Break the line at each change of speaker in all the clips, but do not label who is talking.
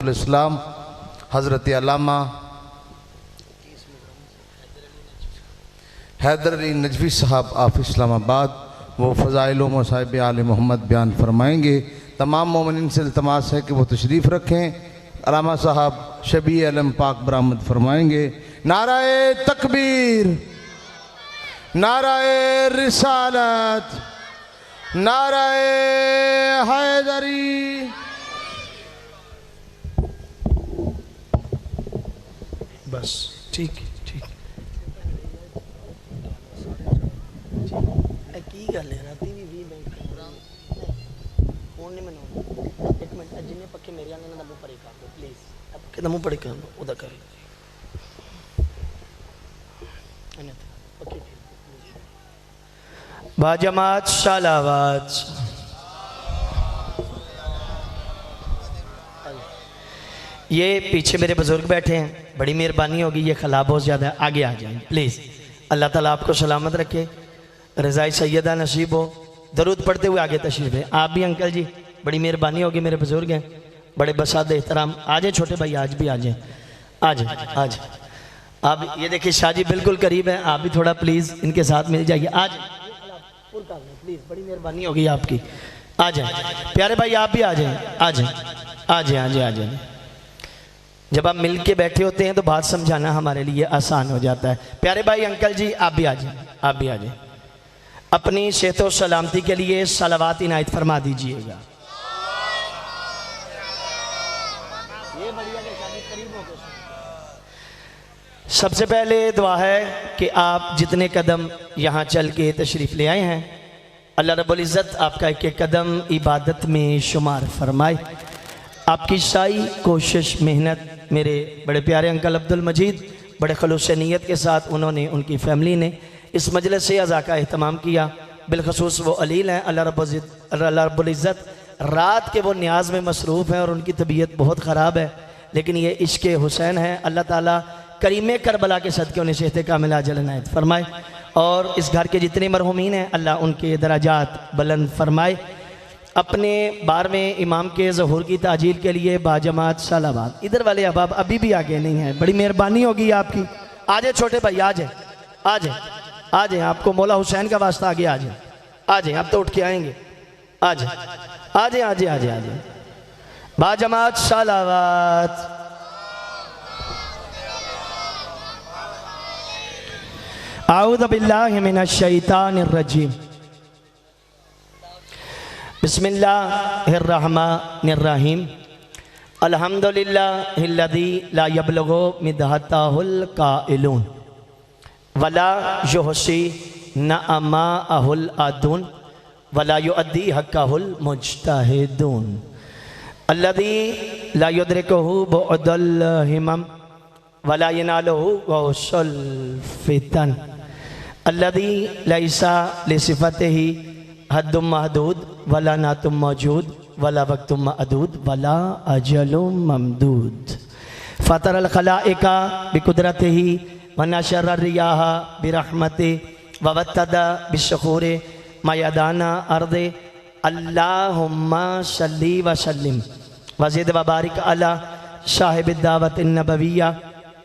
इस्लाम हज़रत अल्लामा हैदर अली नजवी साहब ऑफ इस्लामाबाद वो फ़ज़ाइल व मसाइब आले मोहम्मद बयान फरमाएंगे। तमाम मोमिनीन से इल्तमास है कि वो तशरीफ़ रखें। अल्लामा साहब शबी अलम पाक बरामद फरमाएंगे। नाराए तकबीर, नाराए रिसालत, नाराए हैदरी।
बस ठीक ठीक की गल है राती भी 20 मिनट फोन नहीं मनाऊंगा। एक मिनट जिन्ने पक्के मेरे आने ना मुंह परे कर दो प्लीज। पक्के मुंह परे कर दो उदा कर बाजमात शालावात। ये पीछे मेरे बुजुर्ग बैठे हैं, बड़ी मेहरबानी होगी, ये खला बहुत ज़्यादा है, आगे आ जाएं प्लीज़। अल्लाह ताला आपको सलामत रखे, रज़ाई सैयदा नसीब हो। दरूद पढ़ते हुए आगे तशरीफ़ है। आप भी अंकल जी बड़ी मेहरबानी होगी, मेरे बुजुर्ग हैं, बड़े बसाद एहतराम। आ जाए छोटे भाई, आज भी आ जाएँ, आ जाए आज। आप ये देखिए शाह जी बिल्कुल करीब हैं, आप भी थोड़ा प्लीज़ इनके साथ मिल जाइए। आज प्लीज़ बड़ी मेहरबानी होगी आपकी। आ जाए प्यारे भाई, आप भी आ जाएँ, आ जाएँ, आ जाएँ, आ जाएँ, आ जाएँ। जब आप मिल के बैठे होते हैं तो बात समझाना हमारे लिए आसान हो जाता है। प्यारे भाई अंकल जी आप भी आ जाएं, आप भी आ जाएं। अपनी सेहत और सलामती के लिए सलावात इनायत फरमा दीजिएगा। सबसे पहले दुआ है कि आप जितने कदम यहाँ चल के तशरीफ़ ले आए हैं, अल्लाह रब्बुल इज़्ज़त आपका एक एक कदम इबादत में शुमार फरमाए। आपकी सारी कोशिश मेहनत मेरे बड़े प्यारे अंकल अब्दुल मजीद बड़े खलूस नीयत के साथ उन्होंने, उनकी फ़ैमिली ने इस मजलिस से अज़ा का एहतमाम किया। बिलखसूस वो अलील हैं, अल्लाह रब्बुल इज़्ज़त रात के वो न्याज में मसरूफ़ हैं और उनकी तबीयत बहुत ख़राब है, लेकिन ये इश्क़ हुसैन है। अल्लाह ताला करीम करबला के सदक़े उन्हें सेहत कामिला अजल इनायत फरमाए और इस घर के जितने मरहूमीन हैं अल्लाह उनके दराजात बुलंद फरमाए। अपने 12वें इमाम के ज़हूर की ताजील के लिए बाजमात सालाबाद। इधर वाले अहबाब अभी भी आगे नहीं हैं, बड़ी मेहरबानी होगी आपकी। आ जाए छोटे भाई, आ जाए, आ जाए, आ जाए। आपको मौला हुसैन का वास्ता आगे आ जाए, आ जाए। आप तो उठ के आएंगे, आ जाए, आ जाए, आ जाए, आ जाए, आ जाए। बाजमात सालाबाद। आऊज़ु बिल्लाहि मिनश शैतानिर रजीम। बिस्मिल्लाहिर्रहमानिर्रहीम। अल्हम्दुलिल्लाहिल्लज़ी ला यब्लुगु मिदहताहुल काइलून वला युहसी नअमाअहुल आदून वला युअद्दी हक्कहुल मुज्तहिदून अल्लज़ी ला युद्रिकुहु बुअदुल हिमम वला यनालुहु गौसल फितन अल्लज़ी लैसा लिसिफ़तिही हद्दुम महदूद वला नातुम मौजूद वला वक्तुम मअदूद वला अजलुम ममदूद फ़तरल खलाइका बिकुदरतिही व नशर रियाह बिरहमतिही व वत्तदा बिशखूरि मयदाना अर्दे। अल्लाहुम्मा सल्ली व सल्लिम व ज़िद व बारिक अला साहिबिद दावतिन नबविय्या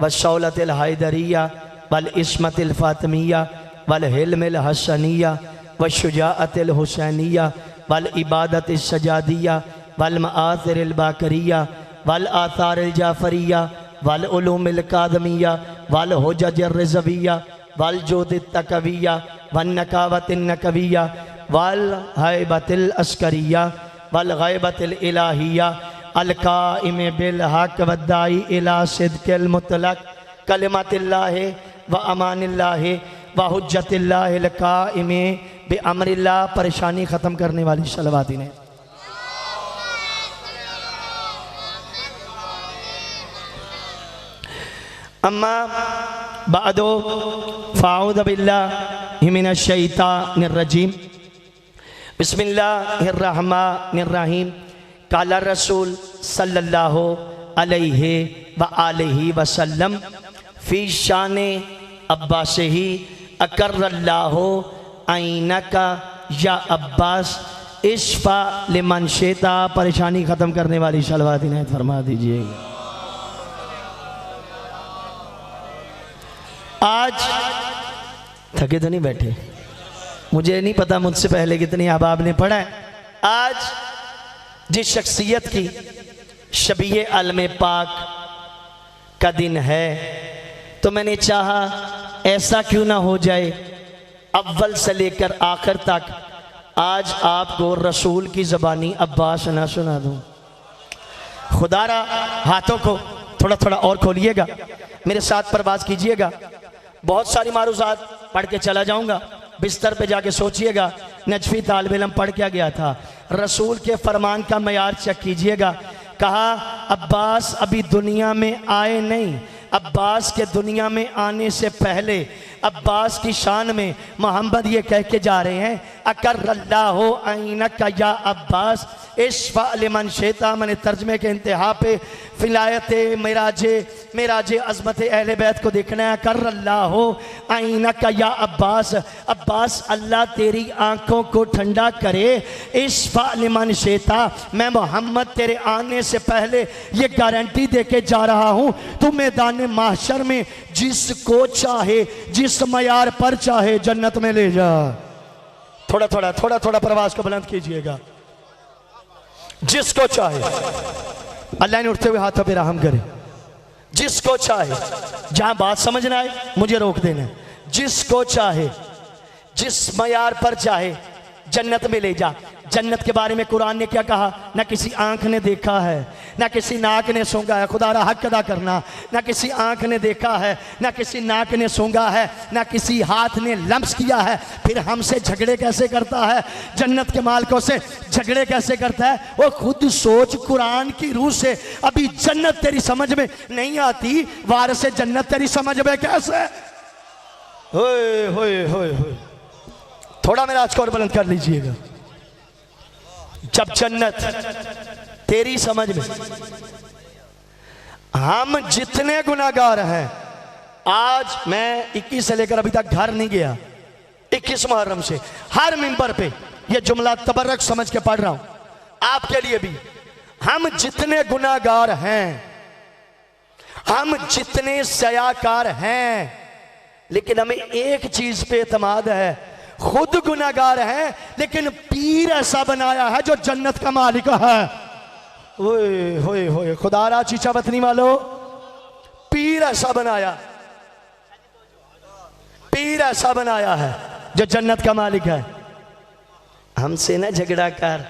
व शौलतिल हैदरिय्या वल इस्मतिल फातिमिय्या वल हिल्मिल हसनिय्या व शुजाअतिल हुसैनिय्या वल इबादतिस सजादिय्या वल मआसिरिल बाकरिय्या वल आसारिल जाफरिय्या वल उलूमिल कादमिय्या वल हुज्जजिर रिज़विय्या वल जोदित तकविय्या वन नकावतिन नकविय्या वल हैबतिल अस्करिय्या वल गैबतिल इलाहिय्या अल काइम बिल हक वद्दाई इला सिद्क़िल मुतलक कलिमतिल्लाहि व अमानिल्लाहि व हुज्जतिल्लाहिल काइम बे अमरिल्लाह। परेशानी ख़त्म करने वाली सलवाती ने अम्मा बादो फ़ाऊज़ु बिल्लाहि मिनश शैतानिर रजीम। बिस्मिल्लाहिर्रहमानिर्रहीम। काला रसूल सल्लल्लाहु अलैहि व आलिहि वसल्लम फ़ी शान अब्बासिही अकर्रल्लाहु ऐनका या अब्बास इश्फा लिमन शेता, परेशानी ख़त्म करने वाली शलवात इनायत फरमा दीजिएगा। आज थके तो नहीं बैठे, मुझे नहीं पता मुझसे पहले कितनी अहबाब ने पढ़ा है। आज जिस शख्सियत की शबीए आलम पाक का दिन है, तो मैंने चाहा ऐसा क्यों ना हो जाए अव्वल से लेकर आखिर तक आज आपको रसूल की ज़बानी अब्बास ना सुना दूं। खुदारा हाथों को थोड़ा थोड़ा और खोलिएगा, मेरे साथ परवाज कीजिएगा। बहुत सारी मारूज़ात पढ़ के चला जाऊंगा, बिस्तर पे जाके सोचिएगा नजफी तालिब इल्म पढ़ क्या गया था। रसूल के फरमान का मयार चेक कीजिएगा। कहा अब्बास अभी दुनिया में आए नहीं, अब्बास के दुनिया में आने से पहले अब्बास की शान में मोहम्मद ये कह के जा रहे हैं अकर्रल्लाहु ऐनका या अब्बास इश्फा लिमन शेता। मैंने तर्जमे के इंतहा पे फिलायत मेराजे अज़मत अहले बैत को देखना है। अकर्रल्लाहु ऐनका या अब्बास, अब्बास अल्लाह तेरी आंखों को ठंडा करे। इश्फा लिमन शेता, मैं मोहम्मद तेरे आने से पहले ये गारंटी दे के जा रहा हूँ, तू मैदान महशर में जिसको चाहे जिस मयार पर चाहे जन्नत में ले जा। थोड़ा थोड़ा प्रवास को बुलंद कीजिएगा। जिसको चाहे, अल्लाह ने उठते हुए हाथों पे रहम करे। जिसको चाहे, जहां बात समझना है मुझे रोक देना। जिसको चाहे जिस मयार पर चाहे जन्नत में ले जा। जन्नत के बारे में कुरान ने क्या कहा? ना किसी आंख ने देखा है, ना किसी नाक ने सूंघा है। खुदा हक अदा करना। ना किसी आंख ने देखा है, ना किसी नाक ने सूंघा है, ना किसी हाथ ने लम्स किया है। फिर हमसे झगड़े कैसे करता है? जन्नत के मालिकों से झगड़े कैसे करता है? वो खुद सोच, कुरान की रूह से अभी जन्नत तेरी समझ में नहीं आती, वार से जन्नत तेरी समझ में कैसे? होए होए होए होए, थोड़ा मेरा आज को और बुलंद कर लीजिएगा। जब जन्नत तेरी समझ में, हम जितने गुनाहगार हैं, आज मैं 21 से लेकर अभी तक घर नहीं गया, 21 मुहर्रम से हर मिंबर पे ये जुमला तबर्रक समझ के पढ़ रहा हूं आपके लिए भी। हम जितने गुनाहगार हैं, हम जितने सयाकार हैं, लेकिन हमें एक चीज पे एतमाद है, खुद गुनाहगार है लेकिन पीर ऐसा बनाया है जो जन्नत का मालिक है। ओए होए होए, खुदारा चीचा वतनी वालो, पीर ऐसा बनाया, पीर ऐसा बनाया है जो जन्नत का मालिक है। हमसे ना झगड़ा कर,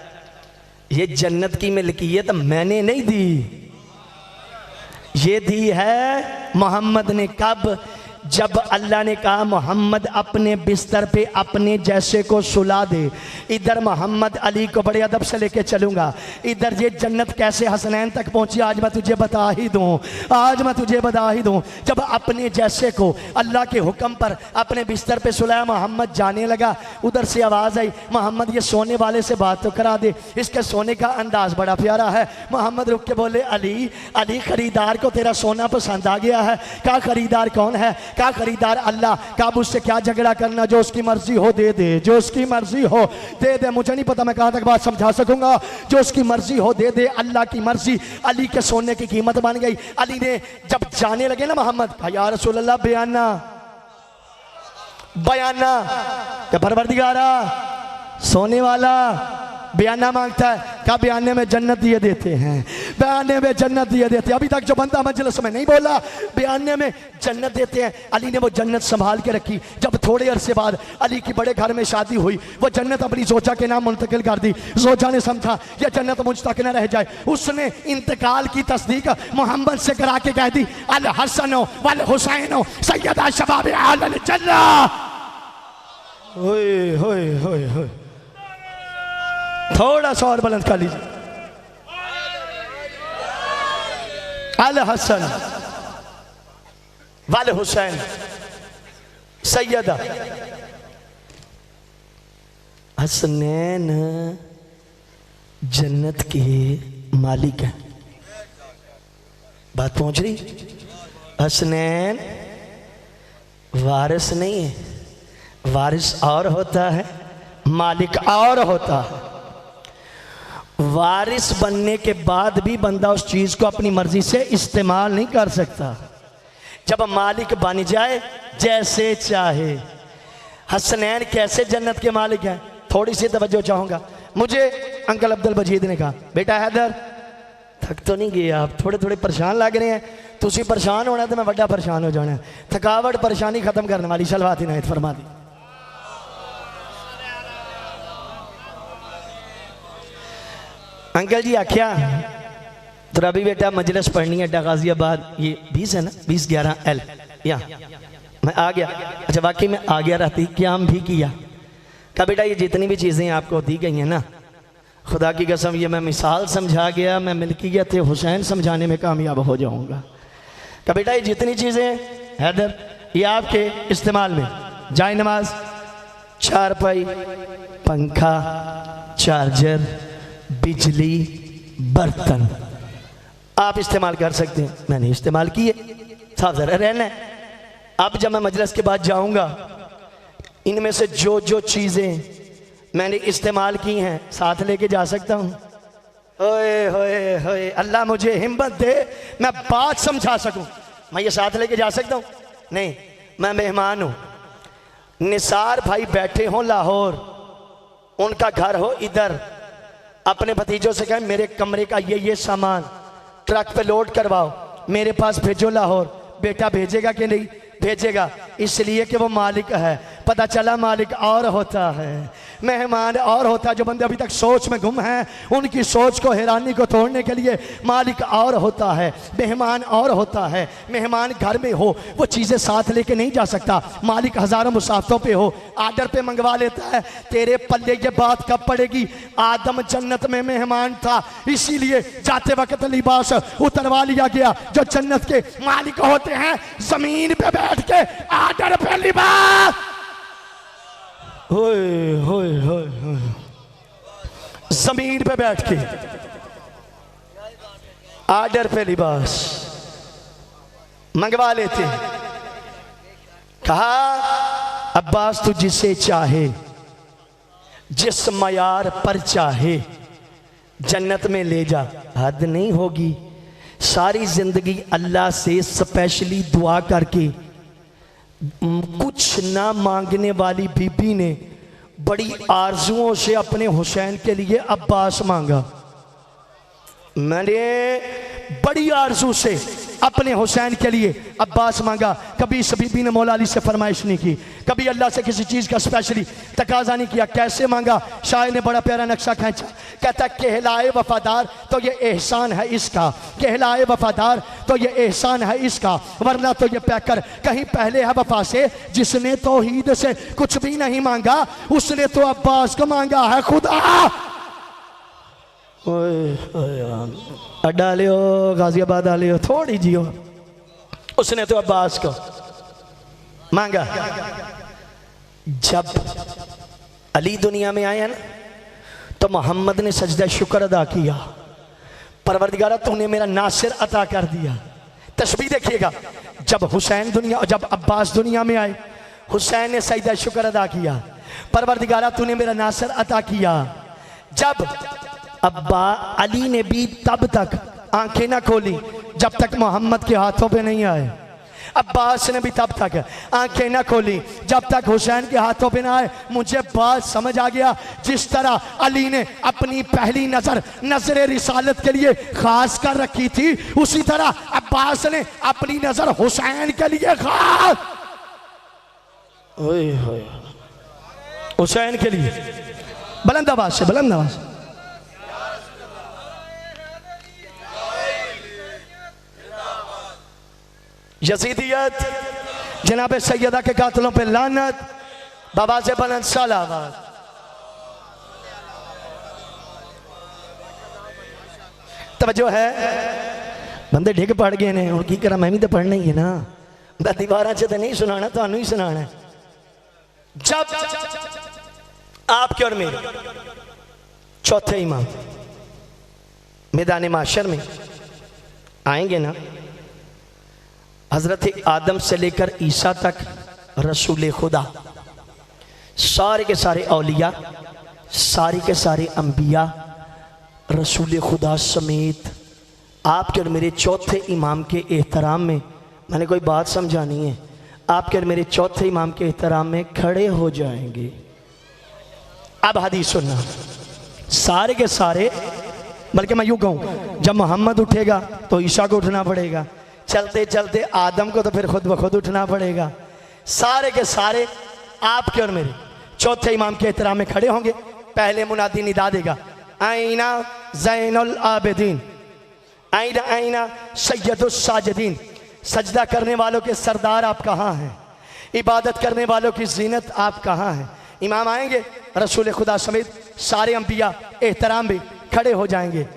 ये जन्नत की मिल्कियत मैंने नहीं दी, ये दी है मोहम्मद ने। कब? जब अल्लाह ने कहा मोहम्मद अपने बिस्तर पे अपने जैसे को सुला दे। इधर मोहम्मद अली को बड़े अदब से लेके चलूंगा, इधर ये जन्नत कैसे हसनैन तक पहुंची आज मैं तुझे बता ही दूं, आज मैं तुझे बता ही दूं। जब अपने जैसे को अल्लाह के हुक्म पर अपने बिस्तर पे सुलाया, मोहम्मद जाने लगा, उधर से आवाज़ आई मोहम्मद ये सोने वाले से बात तो करा दे, इसके सोने का अंदाज बड़ा प्यारा है। मोहम्मद रुक के बोले अली, अली खरीदार को तेरा सोना पसंद आ गया है? क्या खरीदार कौन है? क्या खरीदार? अल्लाह। का उससे क्या झगड़ा करना, जो उसकी मर्जी हो दे दे, जो उसकी मर्जी हो दे दे। मुझे नहीं पता मैं कहां तक बात समझा सकूंगा। जो उसकी मर्जी हो दे दे, अल्लाह की मर्जी। अली के सोने की कीमत बन गई। अली ने जब जाने लगे ना मोहम्मद, कहा या रसूल अल्लाह बयाना बयाना, क्या परवरदिगारा सोने वाला बयाना मांगता है? क्या बयाने में जन्नत दिए देते हैं, बयाने में जन्नत दिए देते हैं। अभी तक जो बंदा मजलिस में नहीं बोला, बयाने में जन्नत देते हैं। अली ने वो जन्नत संभाल के रखी। जब थोड़े अरसे बाद अली की बड़े घर में शादी हुई, वो जन्नत अपनी जोजा के नाम मुंतकिल कर दी। जोजा ने समझा यह जन्नत मुझ तक न रह जाए, उसने इंतकाल की तस्दीक मोहम्मद से करा के कह दी अल हसन वल हुसैन सैयदा शबाब अहल जन्नह। होए होए होए होए, थोड़ा सा और बुलंद कर लीजिए। अल हसन वाले हुसैन सैयदा हसनैन जन्नत के मालिक हैं। बात पहुंच रही? हसनैन वारिस नहीं है, वारिस और होता है, मालिक और होता है। वारिस बनने के बाद भी बंदा उस चीज़ को अपनी मर्जी से इस्तेमाल नहीं कर सकता। जब मालिक बन जाए जैसे चाहे। हसनैन कैसे जन्नत के मालिक हैं? थोड़ी सी तवज्जो चाहूँगा। मुझे अंकल अब्दुल मजीद ने कहा, बेटा हैदर थक तो नहीं गए आप, थोड़े थोड़े परेशान लग रहे हैं, तुसी परेशान होना तो मैं बड़ा परेशान हो जाना। थकावट परेशानी खत्म करने वाली सलवात इनायत फरमा दी। अंकल जी आख्या तो अभी बेटा मजलिस पढ़नी है गाजियाबाद, ये 20 है ना, 2011L यहाँ मैं आ गया। अच्छा वाकई में आ गया, राती क्याम भी किया। कहा बेटा ये जितनी भी चीज़ें आपको दी गई हैं ना, खुदा की कसम ये मैं मिसाल समझा गया, मैं मिल्कियत हुसैन समझाने में कामयाब हो जाऊँगा। कहा बेटा ये जितनी चीज़ें हैदर ये आपके इस्तेमाल में, जाए नमाज, चारपाई, पंखा, चार्जर, बिजली, बर्तन आप इस्तेमाल कर सकते हैं। मैंने इस्तेमाल किए, साफ ज़रा रहना है। अब जब मैं मजलिस के बाद जाऊंगा, इनमें से जो जो चीज़ें मैंने इस्तेमाल की हैं साथ लेके जा सकता हूँ। ओए होए होए, अल्लाह मुझे हिम्मत दे मैं बात समझा सकूं। मैं ये साथ लेके जा सकता हूँ? नहीं, मैं मेहमान हूँ। निसार भाई बैठे हों लाहौर, उनका घर हो इधर, अपने भतीजों से कहें मेरे कमरे का ये सामान ट्रक पे लोड करवाओ, मेरे पास भेजो लाहौर। बेटा भेजेगा कि नहीं? भेजेगा, इसलिए कि वो मालिक है। पता चला मालिक और होता है, मेहमान और होता है। जो बंदे अभी तक सोच में गुम हैं, उनकी सोच को, हैरानी को तोड़ने के लिए मालिक और होता है, मेहमान और होता है। मेहमान घर में हो, वो चीज़ें साथ लेके नहीं जा सकता। मालिक हज़ारों मुसाफिरों पे हो, आर्डर पे मंगवा लेता है। तेरे पल्ले ये बात कब पड़ेगी? आदम जन्नत में मेहमान था, इसीलिए जाते वक्त लिबास उतरवा लिया गया। जो जन्नत के मालिक होते हैं, जमीन पे बैठ के आर्डर पे लिबास, होए होए होए होए, जमीन पे बैठ के आर्डर पे लिबास मंगवा लेते हैं। कहा अब्बास तू जिसे चाहे, जिस मयार पर चाहे जन्नत में ले जा, हद नहीं होगी। सारी जिंदगी अल्लाह से स्पेशली दुआ करके कुछ ना मांगने वाली बीबी ने बड़ी आरजुओं से अपने हुसैन के लिए अब्बास मांगा। मैंने बड़ी आरजू से अपने हुसैन के लिए अब्बास मांगा। कभी इस बीबी ने मौला अली से फरमाइश नहीं की, कभी अल्लाह से किसी चीज़ का स्पेशली तकाजा नहीं किया। कैसे मांगा? शायर ने बड़ा प्यारा नक्शा खींचा। कहता कहलाए वफादार तो ये एहसान है इसका, कहलाए वफादार तो ये एहसान है इसका, वरना तो ये पैकर कहीं पहले है वफा से। जिसने तौहीद से कुछ भी नहीं मांगा, उसने तो अब्बास को मांगा है खुदा। अड्डा लियो, गाजियाबाद आ लियो, थोड़ी जियो। उसने तो अब्बास को मांगा। जब अली दुनिया में आए हैं ना, तो मोहम्मद ने सजदा शुक्र अदा किया, परवरदिगारा तूने मेरा नासिर अता कर दिया। तस्बीह देखिएगा, जब अब्बास दुनिया में आए, हुसैन ने सजदा शुक्र अदा किया, परवरदिगारा तूने मेरा नासिर अता किया। जब अब्बा अली ने भी तब तक आंखें ना खोली जब तक मोहम्मद के हाथों पे नहीं आए। अब्बास ने भी तब तक आंखें ना खोली जब तक हुसैन के हाथों पे ना आए। मुझे बात समझ आ गया, जिस तरह अली ने अपनी पहली नजर रिसालत के लिए खास कर रखी थी, उसी तरह अब्बास ने अपनी नजर हुसैन के लिए खास, हुसैन के लिए। बुलंद आवाज से, बुलंद आवाज से। यजीदियत, जनाब सैयदा के कातलों पे लानत, बाबा से बुलंद सलावत। तवज्जो है, बंदे ढिग पड़ गए ने, और की करा, मैं भी तो पढ़ना ही है ना, दीवार से तो नहीं सुनाना, तो ही सुनाना है। जब आपके और मेरे चौथे इमाम मैदान माशर में आएंगे ना, हजरत आदम से लेकर ईसा तक रसूल खुदा, सारे के सारे औलिया, सारे के सारे अंबिया, रसूल खुदा समेत आपके और मेरे चौथे इमाम के एहतराम में, मैंने कोई बात समझानी है, आपके और मेरे चौथे इमाम के एहतराम में खड़े हो जाएंगे। अब हदीस सुनना, सारे के सारे, बल्कि मैं यूँ कहूँ जब मोहम्मद उठेगा तो ईसा को उठना पड़ेगा, चलते चलते आदम को तो फिर खुद ब खुद उठना पड़ेगा। सारे के सारे आपके और मेरे चौथे इमाम के एहतराम में खड़े होंगे। पहले मुनादी निदा देगा, आईना ज़ैनुल आबिदीन, आईना आईना सैयदुस साजिदीन। सजदा करने वालों के सरदार आप कहाँ हैं, इबादत करने वालों की जीनत आप कहाँ हैं। इमाम आएंगे, रसूल खुदा समेत सारे अंबिया एहतराम भी खड़े हो जाएंगे।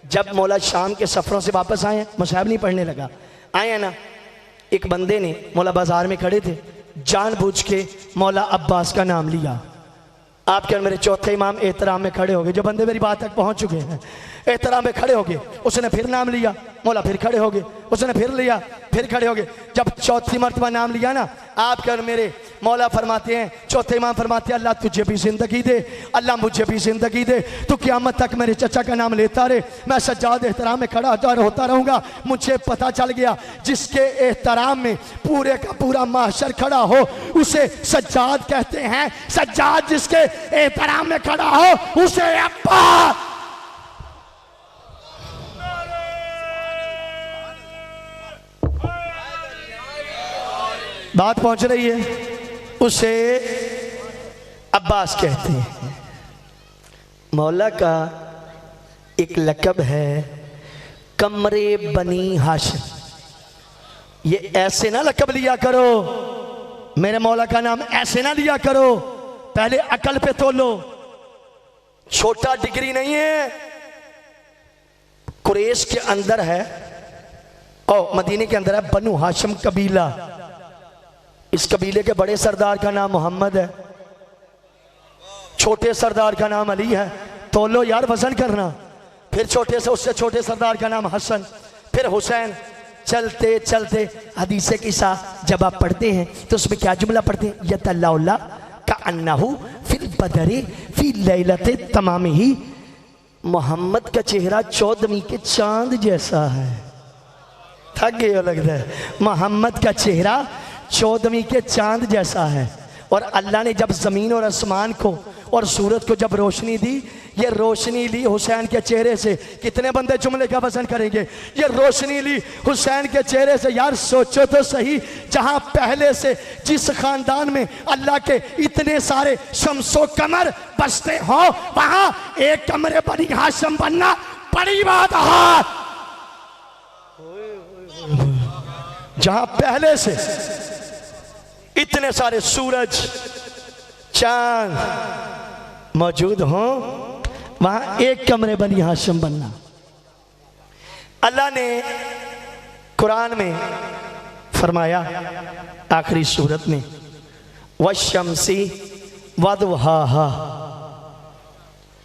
जब मौला शाम के सफ़रों से वापस आए, मुसाहब नहीं पढ़ने लगा, आए ना, एक बंदे ने, मौला बाजार में खड़े थे, जानबूझ के मौला अब्बास का नाम लिया। आपके और मेरे चौथे इमाम एहतराम में खड़े हो गए। जो बंदे मेरी बात तक पहुंच चुके हैं एहतराम में खड़े हो गए, उसने फिर नाम लिया, मौला फिर खड़े हो गए, उसने फिर लिया, फिर खड़े हो गए। जब चौथी मरतबा नाम लिया ना, आपके और मेरे मौला फरमाते हैं, चौथे इमाम फरमाते हैं, अल्लाह तुझे भी जिंदगी दे, अल्लाह मुझे भी जिंदगी दे, तू क़यामत तक मेरे चचा का नाम लेता रहे, मैं सज्जाद एहतराम में खड़ा होता रहूँगा। मुझे पता चल गया जिसके एहतराम में पूरे का पूरा माशर खड़ा हो उसे सज्जाद कहते हैं। सज्जाद जिसके एहतराम में खड़ा हो उसे अब्बा। बात पहुंच रही है, उसे अब्बास कहते हैं। मौला का एक लक़ब है कमरे बनी हाशिम। ये ऐसे ना लक़ब लिया करो, मेरे मौला का नाम ऐसे ना लिया करो, पहले अकल पे तोलो। छोटा डिग्री नहीं है, कुरैश के अंदर है और मदीने के अंदर है बनु हाशिम कबीला। इस कबीले के बड़े सरदार का नाम मोहम्मद है, छोटे सरदार का नाम अली है। तोलो यार, वजन करना। फिर छोटे से उससे छोटे सरदार का नाम हसन, फिर हुसैन। चलते चलते हदीसे किस्सा जब आप पढ़ते हैं तो उसमें क्या जुमला पढ़ते हैं, यतल्लाउला का अन्नहु फिल बदरी फी लैलते तमामी ही। मोहम्मद का चेहरा 14वीं के चांद जैसा है। थक गए लगता है। मोहम्मद का चेहरा 14वीं के चांद जैसा है। और अल्लाह ने जब ज़मीन और आसमान को और सूरज को जब रोशनी दी, ये रोशनी ली हुसैन के चेहरे से। कितने बंदे जुमले का वजन करेंगे, ये रोशनी ली हुसैन के चेहरे से। यार सोचो तो सही, जहां पहले से जिस खानदान में अल्लाह के इतने सारे शम्सो कमर बसते हो, वहां एक कमरे बनी हाशिम बनना बड़ी बात है। जहां पहले से इतने सारे सूरज चांद मौजूद हों, वहां एक कमरे बनी हाशिम बनना। अल्लाह ने कुरान में फरमाया आखिरी सूरत में, वशम्सी वदुहाहा।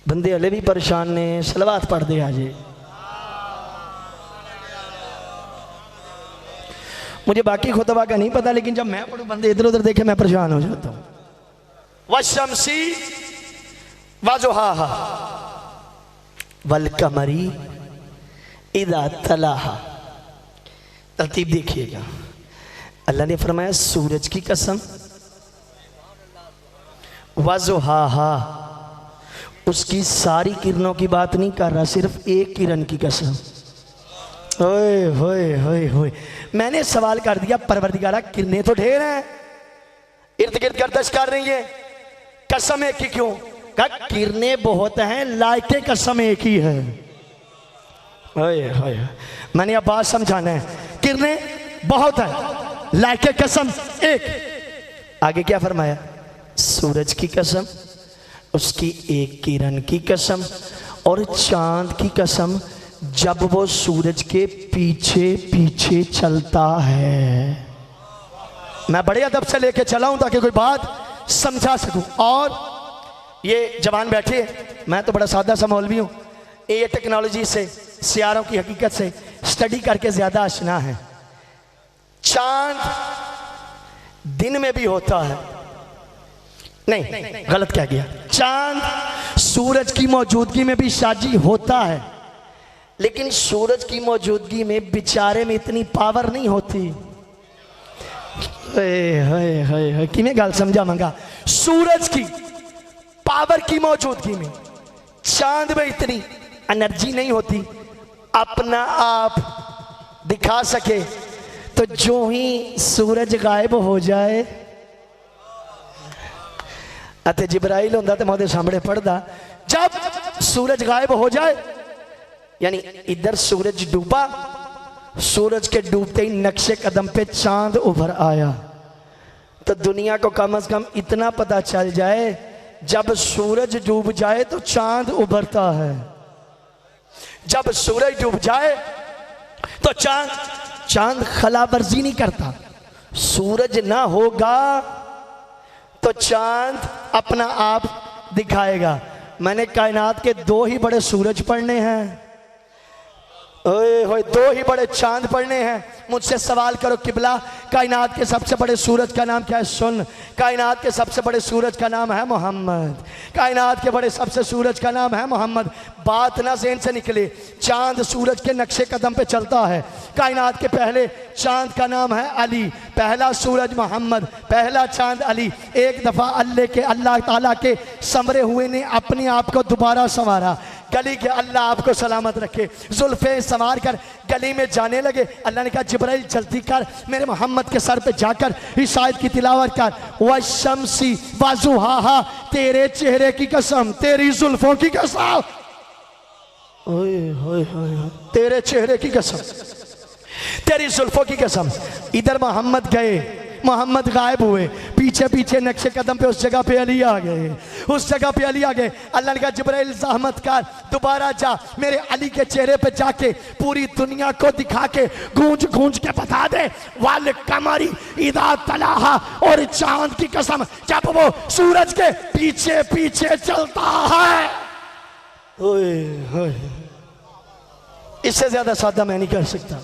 बंदे हले भी परेशान ने, सलवात पढ़ दे आजे। मुझे बाकी खुतबा का नहीं पता, लेकिन जब मैं पढ़ूं बंदे इधर उधर देखे मैं परेशान हो जाता हूं। वशम्सी वजुहाहा वल कमरी इदा तलाहा। तरतीब देखिएगा, अल्लाह ने फरमाया सूरज की कसम, वजुहाहा, उसकी सारी किरणों की बात नहीं कर रहा, सिर्फ एक किरण की कसम। ओए होए होए होए, मैंने सवाल कर दिया, परवरदिगारा किरणें तो ढेर हैं, इर्द गिर्द गर्दिश कर रही है, कसम एक ही क्यों? कहा किरणें बहुत हैं, लायके कसम एक ही है। ओए होए, मैंने अब बात समझाना है, किरणें बहुत हैं, लायके कसम एक। आगे क्या फरमाया? सूरज की कसम, उसकी एक किरण की कसम, और चांद की कसम जब वो सूरज के पीछे पीछे चलता है। मैं बड़े अदब से लेके चला हूं ताकि कोई बात समझा सकूं। और ये जवान बैठे, मैं तो बड़ा सादा सा मौलवी हूं, ये टेक्नोलॉजी से, सियारों की हकीकत से स्टडी करके ज्यादा आशना है। चांद दिन में भी होता है, नहीं गलत कह गया, चांद सूरज की मौजूदगी में भी शादी होता है, लेकिन सूरज की मौजूदगी में बेचारे में इतनी पावर नहीं होती। कि मैं गल समझा मंगा, सूरज की पावर की मौजूदगी में चांद में इतनी एनर्जी नहीं होती अपना आप दिखा सके। तो जो ही सूरज गायब हो जाए, अते जिब्राइल होंदा तो मैं उहदे सामने पढ़दा, जब सूरज गायब हो जाए, यानी इधर सूरज डूबा, सूरज के डूबते ही नक्शे कदम पे चांद उभर आया, तो दुनिया को कम से कम इतना पता चल जाए, जब सूरज डूब जाए तो चांद उभरता है। जब सूरज डूब जाए तो चांद खलाबर्जी नहीं करता। सूरज ना होगा तो चांद अपना आप दिखाएगा। मैंने कायनात के 2 ही बड़े सूरज पढ़ने हैं, ओए होए 2 ही बड़े चांद पढ़ने हैं। मुझसे सवाल करो किबला, कायनात के सबसे बड़े सूरज का नाम क्या है? सुन, कायनात के सबसे बड़े सूरज का नाम है मोहम्मद। कायनात के बड़े सबसे सूरज का नाम है मोहम्मद। बात ना ज़हन से निकले, चांद सूरज के नक्शे कदम पे चलता है। कायनात के पहले चांद का नाम है अली, पहला सूरज मोहम्मद, पहला चांद अली। एक दफ़ा अल्लाह ताला के संवरे हुए ने अपने आप को दोबारा संवारा। गली के अल्लाह आपको सलामत रखे, जुल्फे संवार कर गली में जाने लगे। अल्लाह ने कहा जिब्राइल जल्दी कर, मेरे मोहम्मद के सर पे जाकर इस आयत की तिलावत कर, वशम्सी वज़ुहाहा, तेरे चेहरे की कसम, तेरी जुल्फों की कसम, ओए होए होए, तेरे चेहरे की कसम, तेरी जुल्फों की कसम। इधर मोहम्मद गए, मोहम्मद गायब हुए, पीछे पीछे नक्शे कदम पे उस जगह पे अली आ गए, उस जगह पे अली आ गए। अल्लाह ने कहा जिब्राइल ज़हमत कर, दोबारा जा, मेरे अली के चेहरे पे जाके पूरी दुनिया को दिखा के गूंज गूंज के बता दे, वाल कमरी इदा तलाहा, और चांद की कसम जब वो सूरज के पीछे पीछे चलता है। ओए होए, इससे ज्यादा सादा मैं नहीं कर सकता।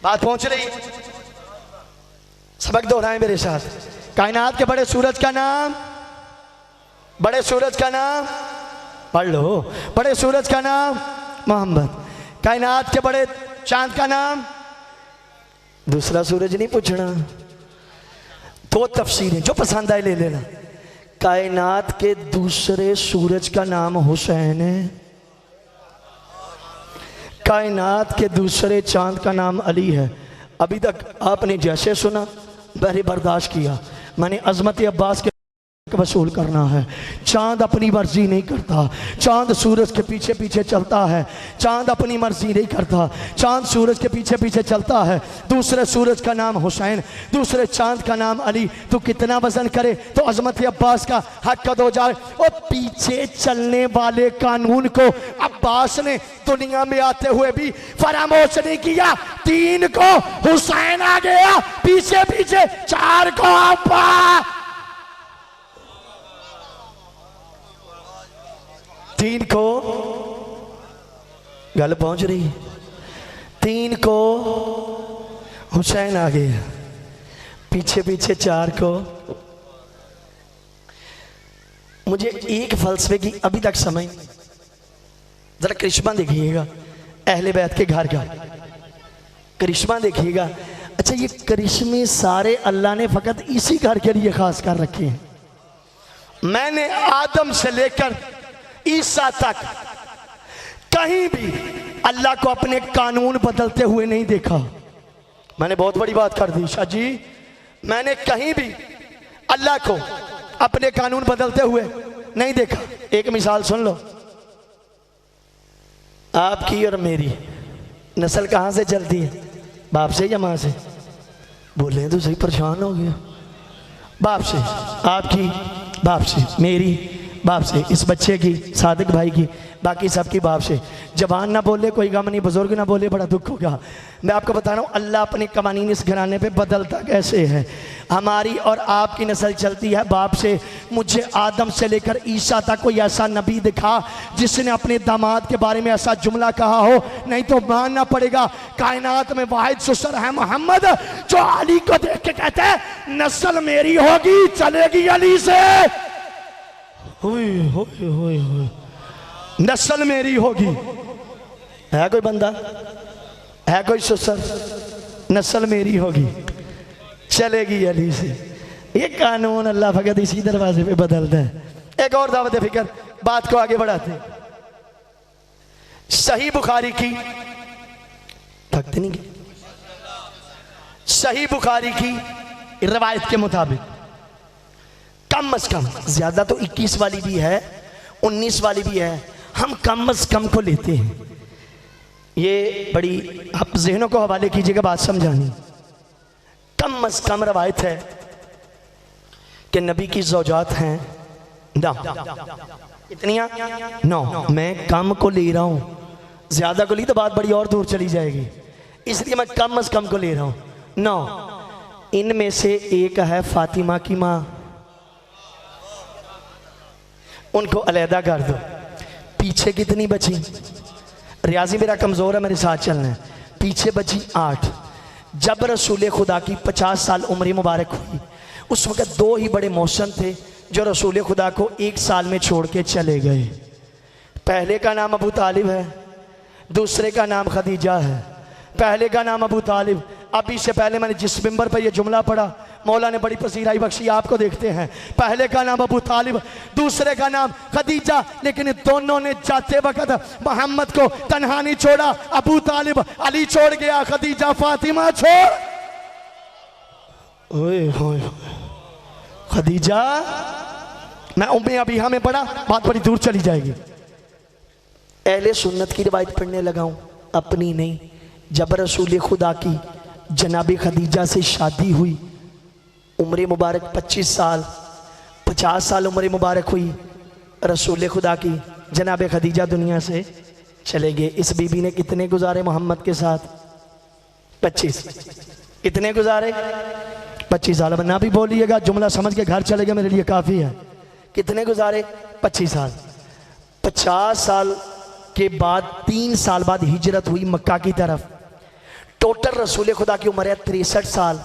बात पहुंच रही, सबक दोहराएं मेरे साथ। कायनात के बड़े सूरज का नाम, बड़े सूरज का नाम पढ़ लो, बड़े सूरज का नाम मोहम्मद। कायनात के बड़े चांद का नाम, दूसरा सूरज नहीं पूछना, 2 तफसीरें जो पसंद आए ले लेना। कायनात के दूसरे सूरज का नाम हुसैन है, कायनात के दूसरे चांद का नाम अली है। अभी तक आपने जैसे सुना मैंने बर्दाश्त किया, मैंने अजमत अब्बास के वसूल करना है। चांद अपनी मर्जी नहीं करता, चांद सूरज के पीछे पीछे चलता है। चांद अपनी मर्जी नहीं करता, चांद सूरज के पीछे पीछे चलता है। दूसरे सूरज का नाम हुसैन, दूसरे चांद का नाम अली। तो कितना वजन करे तो अजमत अब्बास का हक कद हो जाए। और पीछे चलने वाले कानून को अब्बास ने दुनिया में आते हुए भी फरामोश नहीं किया। 3 को हुसैन आ गया, पीछे पीछे 4 को अब्बास, 3 को गल पहुंच रही, 3 को हुसैन आ गया, पीछे पीछे 4 को। मुझे एक फलसफे की अभी तक समझ, जरा करिश्मा देखिएगा अहले बैत के घर का, करिश्मा देखिएगा। अच्छा, ये करिश्मे सारे अल्लाह ने फकत इसी घर के लिए खास कर रखे हैं। मैंने आदम से लेकर ईसा तक कहीं भी अल्लाह को अपने कानून बदलते हुए नहीं देखा। मैंने बहुत बड़ी बात कर दी शाह जी, मैंने कहीं भी अल्लाह को अपने कानून बदलते हुए नहीं देखा। एक मिसाल सुन लो, आपकी और मेरी नस्ल कहाँ से चलती है? बाप से या माँ से? बोले तो सही, परेशान हो गया। बाप से, आपकी बाप से, मेरी बाप से, इस बच्चे की, सादिक भाई की, बाकी सबकी बाप से। जवान ना बोले कोई गम नहीं, बुजुर्ग ना बोले बड़ा दुख होगा। मैं आपको बता रहा हूँ अल्लाह अपने कवानीन इस घराने पे बदलता कैसे है। हमारी और आपकी नस्ल चलती है बाप से। मुझे आदम से लेकर ईसा तक कोई ऐसा नबी दिखा जिसने अपने दामाद के बारे में ऐसा जुमला कहा हो, नहीं तो मानना पड़ेगा कायनात में वाहिद सुसर है मोहम्मद, जो अली को देख के कहते हैं नस्ल मेरी होगी, चलेगी अली से। हुई हुई हुई हुई, नस्ल मेरी होगी। है कोई बंदा, है कोई ससुर, नस्ल मेरी होगी, चलेगी अली से। ये कानून अल्लाह फकत इसी दरवाजे पे बदलता है। एक और दावत फिक्र, बात को आगे बढ़ाते हैं। सही बुखारी की, थकते नहीं गए, सही बुखारी की रवायत के मुताबिक कम अज कम, ज्यादा तो 21 वाली भी है, 19 वाली भी है, हम कम अज कम को लेते हैं। ये बड़ी आप जहनों को हवाले कीजिएगा, बात समझानी। कम अज कम रवायत है कि नबी की ज़ौजात हैं 9। कितनियाँ? 9। मैं कम को ले रहा हूँ, ज्यादा को ली तो बात बड़ी और दूर चली जाएगी, इसलिए मैं कम अज कम को ले रहा हूँ। 9, इनमें से एक है फातिमा की माँ, उनको अलहदा कर दो। पीछे कितनी बची? रियाजी मेरा कमज़ोर है, मेरे साथ चलना है। पीछे बची 8। जब रसूल खुदा की 50 साल उम्र मुबारक हुई, उस वक़्त 2 ही बड़े मौसम थे जो रसूल खुदा को 1 साल में छोड़ के चले गए। पहले का नाम अबू तालिब है, दूसरे का नाम खदीजा है। पहले का नाम अबू तालिब, अभी से पहले मैंने जिस मिंबर पर यह जुमला पढ़ा, मौला ने बड़ी पसीराई बख्शी, आपको देखते हैं। पहले का नाम अबू तालिब, दूसरे का नाम खदीजा, लेकिन दोनों ने जाते वक्त मोहम्मद को तन्हा नहीं छोड़ा। अबू तालिब अली छोड़ गया, खदीजा फातिमा छोड़। ओए होए, खदीजा, मैं उम्मे अबीहा में पढ़ा, बात बड़ी दूर चली जाएगी। अहले सुन्नत की रिवायत पढ़ने लगा हूं, अपनी नहीं। जब रसूल खुदा की जनाब खदीजा से शादी हुई, उम्र मुबारक 25 साल, 50 साल उम्र मुबारक हुई, रसूल खुदा की जनाब खदीजा दुनिया से चले गए। इस बीबी ने कितने गुजारे मोहम्मद के साथ? 25। कितने गुजारे? 25 साल। अब ना भी बोलिएगा, जुमला समझ के घर चले गए, मेरे लिए काफ़ी है। कितने गुजारे? 25 साल। 50 साल के बाद 3 साल बाद हिजरत हुई मक्का की तरफ। टोटल रसूल खुदा की उम्र है 63 साल।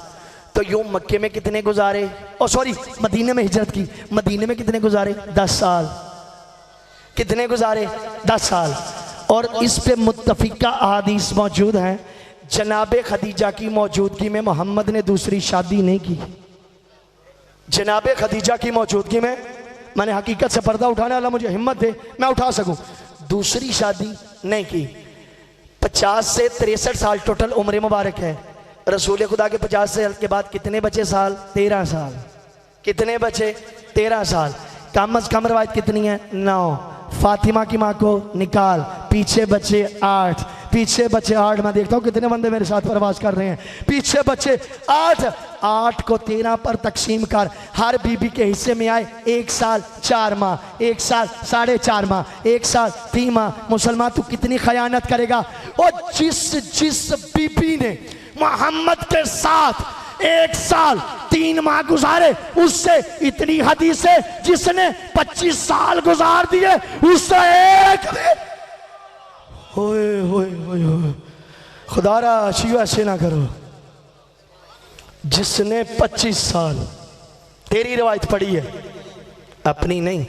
तो यूं मक्के में कितने गुजारे, और सॉरी मदीने में हिजरत की, मदीने में कितने गुजारे? 10 साल। कितने गुजारे? 10 साल। और इस पे मुत्तफिका अहादीस मौजूद हैं। जनाब खदीजा की मौजूदगी में मोहम्मद ने दूसरी शादी नहीं की। जनाब खदीजा की मौजूदगी में, मैंने हकीकत से पर्दा उठाने वाला मुझे हिम्मत दे, मैं उठा सकूं, दूसरी शादी नहीं की। 50 से 63 साल टोटल उम्र मुबारक है। रसूल खुदा के 50 साल के बाद कितने बचे साल? 13 साल। कितने बचे? 13 साल। कम अज कम रवायत कितनी है? 9। फातिमा की माँ को निकाल, पीछे बचे 8। पीछे बचे 8। मैं देखता हूँ कितने बंदे मेरे साथ परवाज कर रहे हैं। पीछे बचे 8। 8 को 13 पर तकसीम कर, हर बीबी के हिस्से में आए 1 साल 4 माह, 1 साल 4.5 माह, 1 साल 3 माह। मुसलमान तू कितनी खयानत करेगा? और जिस बीबी ने मोहम्मद के साथ 1 साल 3 माह गुजारे, उससे इतनी हदीस है। जिसने 25 साल गुजार दिए, उससे एक दिन। होए होए होए होए, खुदारा शिवा ऐसे ना करो। जिसने 25 साल, तेरी रिवायत पढ़ी है, अपनी नहीं।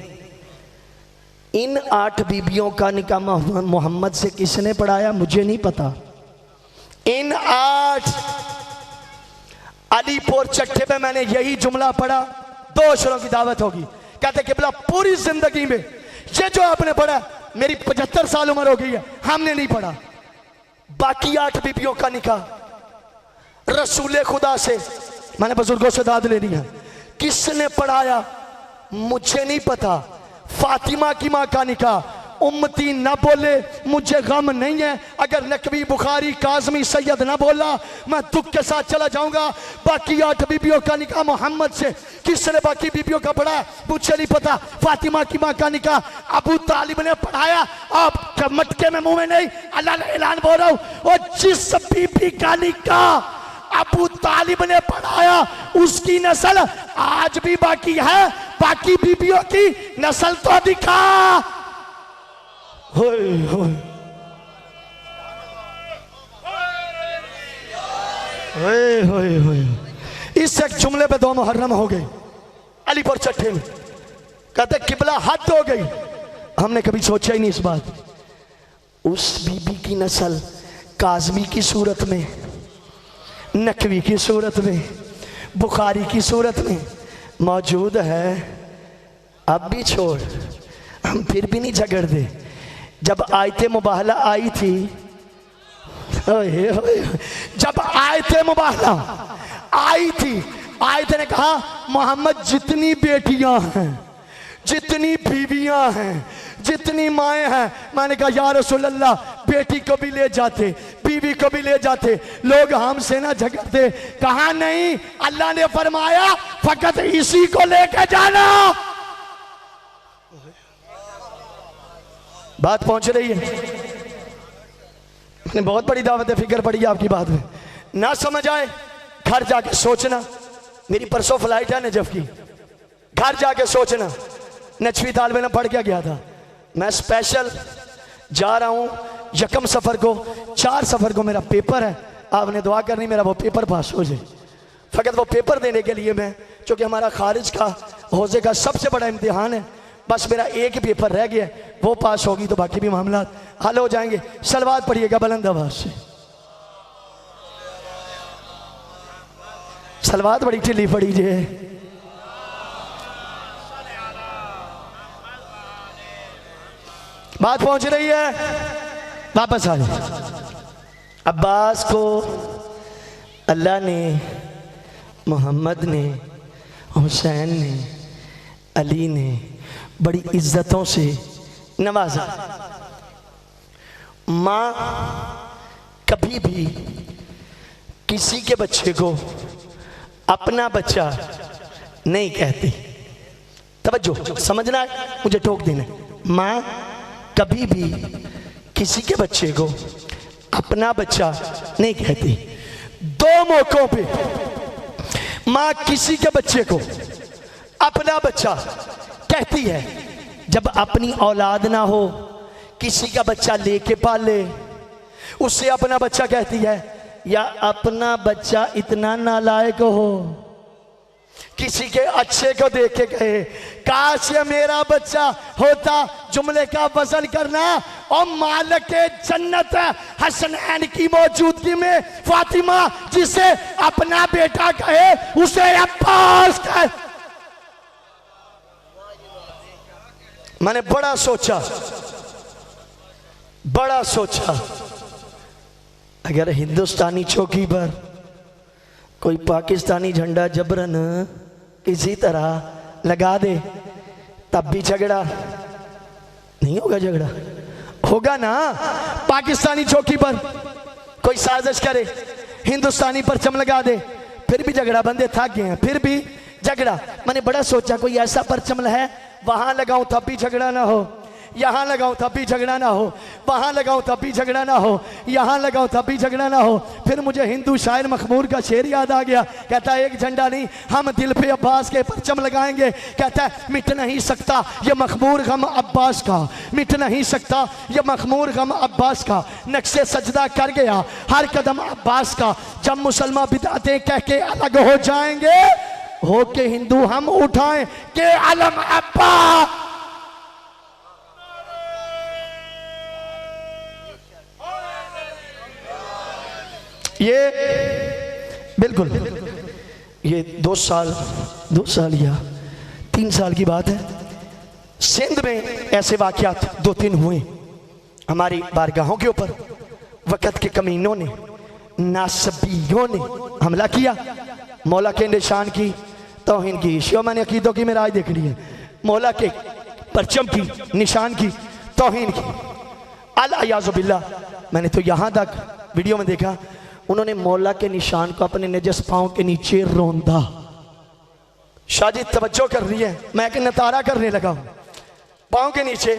इन 8 बीबियों का निकाह मोहम्मद से किसने पढ़ाया? मुझे नहीं पता। इन 8 अलीपुर चट्टे पे मैंने यही जुमला पढ़ा, 2 अशरों की दावत होगी। कहते किबला पूरी जिंदगी में ये जो आपने पढ़ा, मेरी 75 साल उम्र हो गई है, हमने नहीं पढ़ा। बाकी 8 बीबियों का निकाह रसूल खुदा से, मैंने बुजुर्गों से दाद लेनी है, किसने पढ़ाया मुझे नहीं पता। फातिमा की माँ का निकाह, उम्मती ना बोले मुझे गम नहीं है। अगर नकवी, बुखारी, काज़मी, सैयद ना बोला, मैं दुख के साथ चला जाऊंगा। बाकी 8 बीबियों का निकाह मोहम्मद से, किसने बाकी बीबियों का पढ़ाया मुझे नहीं पता। फातिमा की माँ का निकाह अबू तालिब ने पढ़ाया। आप मटके में मुंह में नहीं, अल्लाह ने ऐलान बोल रहा हूं। और जिस बीबी का निकाह अबू तालिब ने पढ़ाया, उसकी नस्ल आज भी बाकी है। बाकी बीबियों की नस्ल तो दिखा। होए होए होए होए होए। इस एक जुमले पे 2 मुहर्रम हो गए अलीपुर चट्टे में। कहते किबला हद हो गई। हमने कभी सोचा ही नहीं इस बात। उस बीबी की नस्ल काज़मी की सूरत में, नकवी की सूरत में, बुखारी की सूरत में मौजूद है। अब भी छोड़, हम फिर भी नहीं झगड़ते। जब आयते मुबाहला आई थी, जब आयते मुबाहला आई थी, आयत ने कहा मोहम्मद जितनी बेटियां हैं, जितनी बीवियां हैं, जितनी माएँ हैं, मैंने कहा या रसूल अल्लाह बेटी को भी ले जाते, बीवी को भी ले जाते, लोग हमसे ना झगड़ते। कहा नहीं, अल्लाह ने फरमाया फकत इसी को लेकर जाना। बात पहुंच रही है? मैंने बहुत बड़ी दावत फिक्र पड़ी आपकी बात में। ना समझ आए घर जाके सोचना। मेरी परसों फ्लाइट है नजफ की, घर जाके सोचना। नचवी तालबे में पढ़ के गया था, मैं स्पेशल जा रहा हूँ यकम सफ़र को, 4 सफ़र को मेरा पेपर है। आपने दुआ करनी मेरा वो पेपर पास हो जाए। फ़कत वो पेपर देने के लिए मैं, चूँकि हमारा खारिज का हौजे का सबसे बड़ा इम्तिहान है, बस मेरा एक ही पेपर रह गया, वो पास होगी तो बाकी भी मामला हल हो जाएंगे। सलवात पढ़िएगा बुलंद आवाज़ से। सलवात बड़ी ढिली पड़ी जे। बात पहुंच रही है? वापस आ जाए। अब्बास को अल्लाह ने, मोहम्मद ने, हुसैन ने, अली ने बड़ी इज्जतों से नवाजा। माँ कभी भी किसी के बच्चे को अपना बच्चा नहीं कहती। तवज्जो समझना है, मुझे टोक देना। माँ कभी भी किसी के बच्चे को अपना बच्चा नहीं कहती। 2 मौकों पे माँ किसी के बच्चे को अपना बच्चा कहती है। जब अपनी औलाद ना हो, किसी का बच्चा लेके पाले, उससे अपना बच्चा कहती है। या अपना बच्चा इतना नालायक हो, किसी के अच्छे को देख के कहे काश ये मेरा बच्चा होता। जुमले का वजन करना। और मालिक के जन्नत हसनैन की मौजूदगी में फातिमा जिसे अपना बेटा कहे उसे अब्बास कहे। मैंने बड़ा सोचा, बड़ा सोचा, अगर हिंदुस्तानी चौकी पर कोई पाकिस्तानी झंडा जबरन किसी तरह लगा दे, तब भी झगड़ा नहीं होगा। झगड़ा होगा ना। पाकिस्तानी चौकी पर कोई साजिश करे, हिंदुस्तानी परचम लगा दे, फिर भी झगड़ा। बंदे थक गए हैं, फिर भी झगड़ा। मैंने बड़ा सोचा कोई ऐसा परचम है वहां लगाऊं तब भी झगड़ा ना हो, यहाँ लगाऊं तब भी झगड़ा ना हो, वहां लगाऊं तब भी झगड़ा ना हो, यहाँ लगाऊं तब भी झगड़ा ना हो। फिर मुझे हिंदू शायर मखमूर का शेर याद आ गया। कहता है एक झंडा नहीं, हम दिल पे अब्बास के परचम लगाएंगे। कहता है मिट नहीं सकता ये मखमूर गम अब्बास का, मिट नहीं सकता ये मखमूर गम अब्बास का। नक्शे सजदा कर गया हर कदम अब्बास का। जब मुसलमान बिदातें कह के अलग हो जाएंगे, हो के हिंदू हम उठाएं के अलम अब्बास। ये बिल्कुल ये 2 साल या 3 साल की बात है। सिंध में ऐसे वाक़यात 2-3 हुए हमारी बारगाहों के ऊपर। वक़्त के कमीनों ने, नासबियों ने हमला किया, मौला के निशान की तौहीन की। शिया मैंने अकीदों की मेरा आज देख ली है। मौला के परचम की, निशान की तौहीन की। अल-अयाज़ु बिल्लाह। मैंने तो यहाँ तक वीडियो में देखा उन्होंने मौला के निशान को अपने नजस पाँव के नीचे रौंदा। शाजी तवज्जो कर रही है, मैं एक नतारा करने लगा हूँ, पाँव के नीचे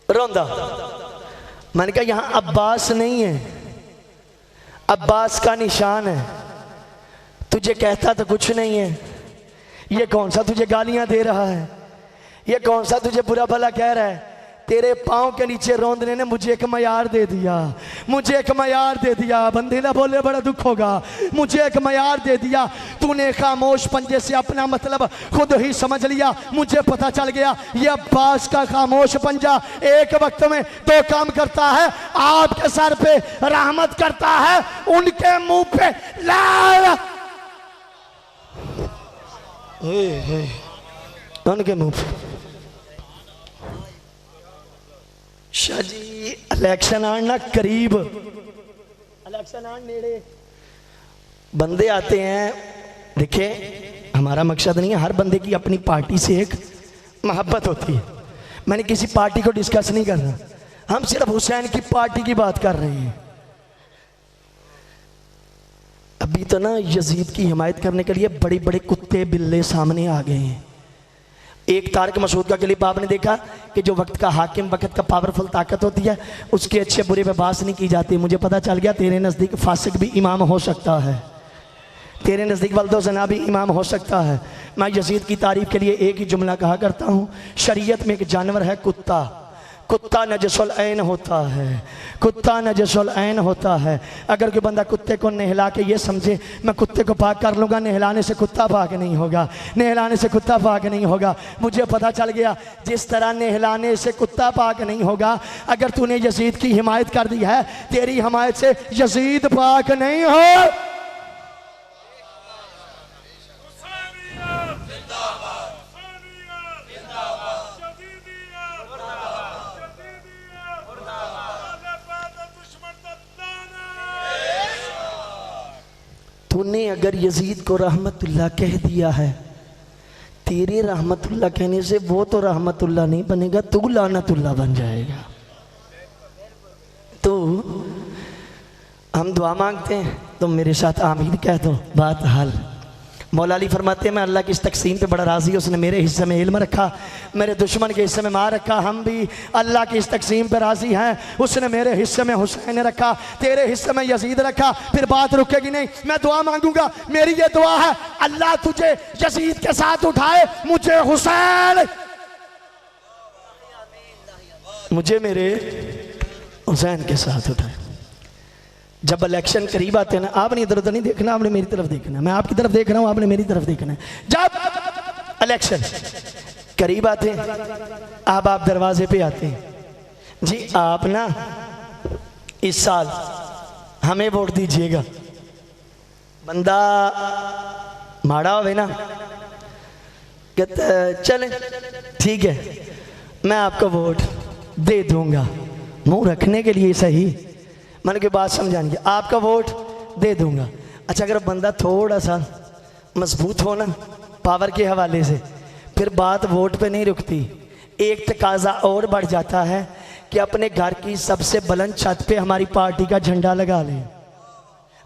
रौंदा। मैंने कहा यहाँ अब्बास नहीं है, अब्बास का निशान है। तुझे कहता तो कुछ नहीं है, ये कौन सा तुझे गालियाँ दे रहा है, ये कौन सा तुझे बुरा भला कह रहा है। तेरे पाँव के नीचे रौंदने ने मुझे एक मयार दे दिया, मुझे एक मयार दे दिया। बंदे ना बोले बड़ा दुख होगा, मुझे एक मयार दे दिया। तूने खामोश पंजे से अपना मतलब खुद ही समझ लिया। मुझे पता चल गया ये अब्बास का खामोश पंजा एक वक्त में दो काम करता है, आपके सर पे रहमत करता है, उनके मुंह पे लाल, उनके मुंह पे। शाह जी इलेक्शन आना करीब, इलेक्शन आने नेड़े बंदे आते हैं। देखिए हमारा मकसद नहीं है, हर बंदे की अपनी पार्टी से एक मोहब्बत होती है। मैंने किसी पार्टी को डिस्कस नहीं कर रहा, हम सिर्फ हुसैन की पार्टी की बात कर रहे हैं। अभी तो ना यजीद की हिमायत करने के लिए बड़े बड़े कुत्ते बिल्ले सामने आ गए हैं। एक तारक मसूद का क्लिप आपने देखा कि जो वक्त का हाकिम, वक्त का पावरफुल ताकत होती है, उसके अच्छे बुरे पे बात नहीं की जाती। मुझे पता चल गया तेरे नज़दीक फासिक भी इमाम हो सकता है, तेरे नज़दीक वल्दो जना भी इमाम हो सकता है। मैं यजीद की तारीफ के लिए एक ही जुमला कहा करता हूँ, शरीयत में एक जानवर है कुत्ता, कुत्ता नजसुल ऐन होता है, कुत्ता नजसुल ऐन होता है। अगर कोई बंदा कुत्ते को नहला के ये समझे मैं कुत्ते को पाक कर लूँगा, नहलाने से कुत्ता पाक नहीं होगा, नहलाने से कुत्ता पाक नहीं होगा। मुझे पता चल गया जिस तरह नहलाने से कुत्ता पाक नहीं होगा, अगर तूने यजीद की हिमायत कर दी है, तेरी हिमायत से यजीद पाक नहीं हो। तूने अगर यजीद को रहमतुल्लाह कह दिया है, तेरे रहमतुल्लाह कहने से वो तो रहमतुल्लाह नहीं बनेगा, तू लानतुल्लाह बन जाएगा। तो हम दुआ मांगते हैं, तुम मेरे साथ आमीन कह दो, बात हल। मौला अली फरमाते हैं मैं अल्लाह की इस तकसीम पे बड़ा राज़ी हूँ, उसने मेरे हिस्से में इल्म रखा, मेरे दुश्मन के हिस्से में मार रखा। हम भी अल्लाह की इस तकसीम पे राज़ी हैं, उसने मेरे हिस्से में हुसैन रखा, तेरे हिस्से में यजीद रखा। फिर बात रुकेगी नहीं, मैं दुआ मांगूंगा। मेरी ये दुआ है अल्लाह तुझे यजीद के साथ उठाए, मुझे हुसैन, मुझे मेरे हुसैन के साथ उठाए। जब इलेक्शन करीब आते हैं ना, आपने इधर उधर नहीं देखना, आपने मेरी तरफ देखना, मैं आपकी तरफ देख रहा हूँ, आपने मेरी तरफ देखना है। जब इलेक्शन करीब आते हैं, अब आप दरवाजे पे आते हैं, जी आप ना इस साल हमें वोट दीजिएगा। बंदा माड़ा होवे ना, कहता चलें ठीक है मैं आपको वोट दे दूंगा, मुंह रखने के लिए सही, मन की बात समझाएंगे, आपका वोट दे दूंगा। अच्छा अगर बंदा थोड़ा सा मजबूत हो ना पावर के हवाले से, फिर बात वोट पे नहीं रुकती, एक तकाजा और बढ़ जाता है कि अपने घर की सबसे बुलंद छत पे हमारी पार्टी का झंडा लगा लें।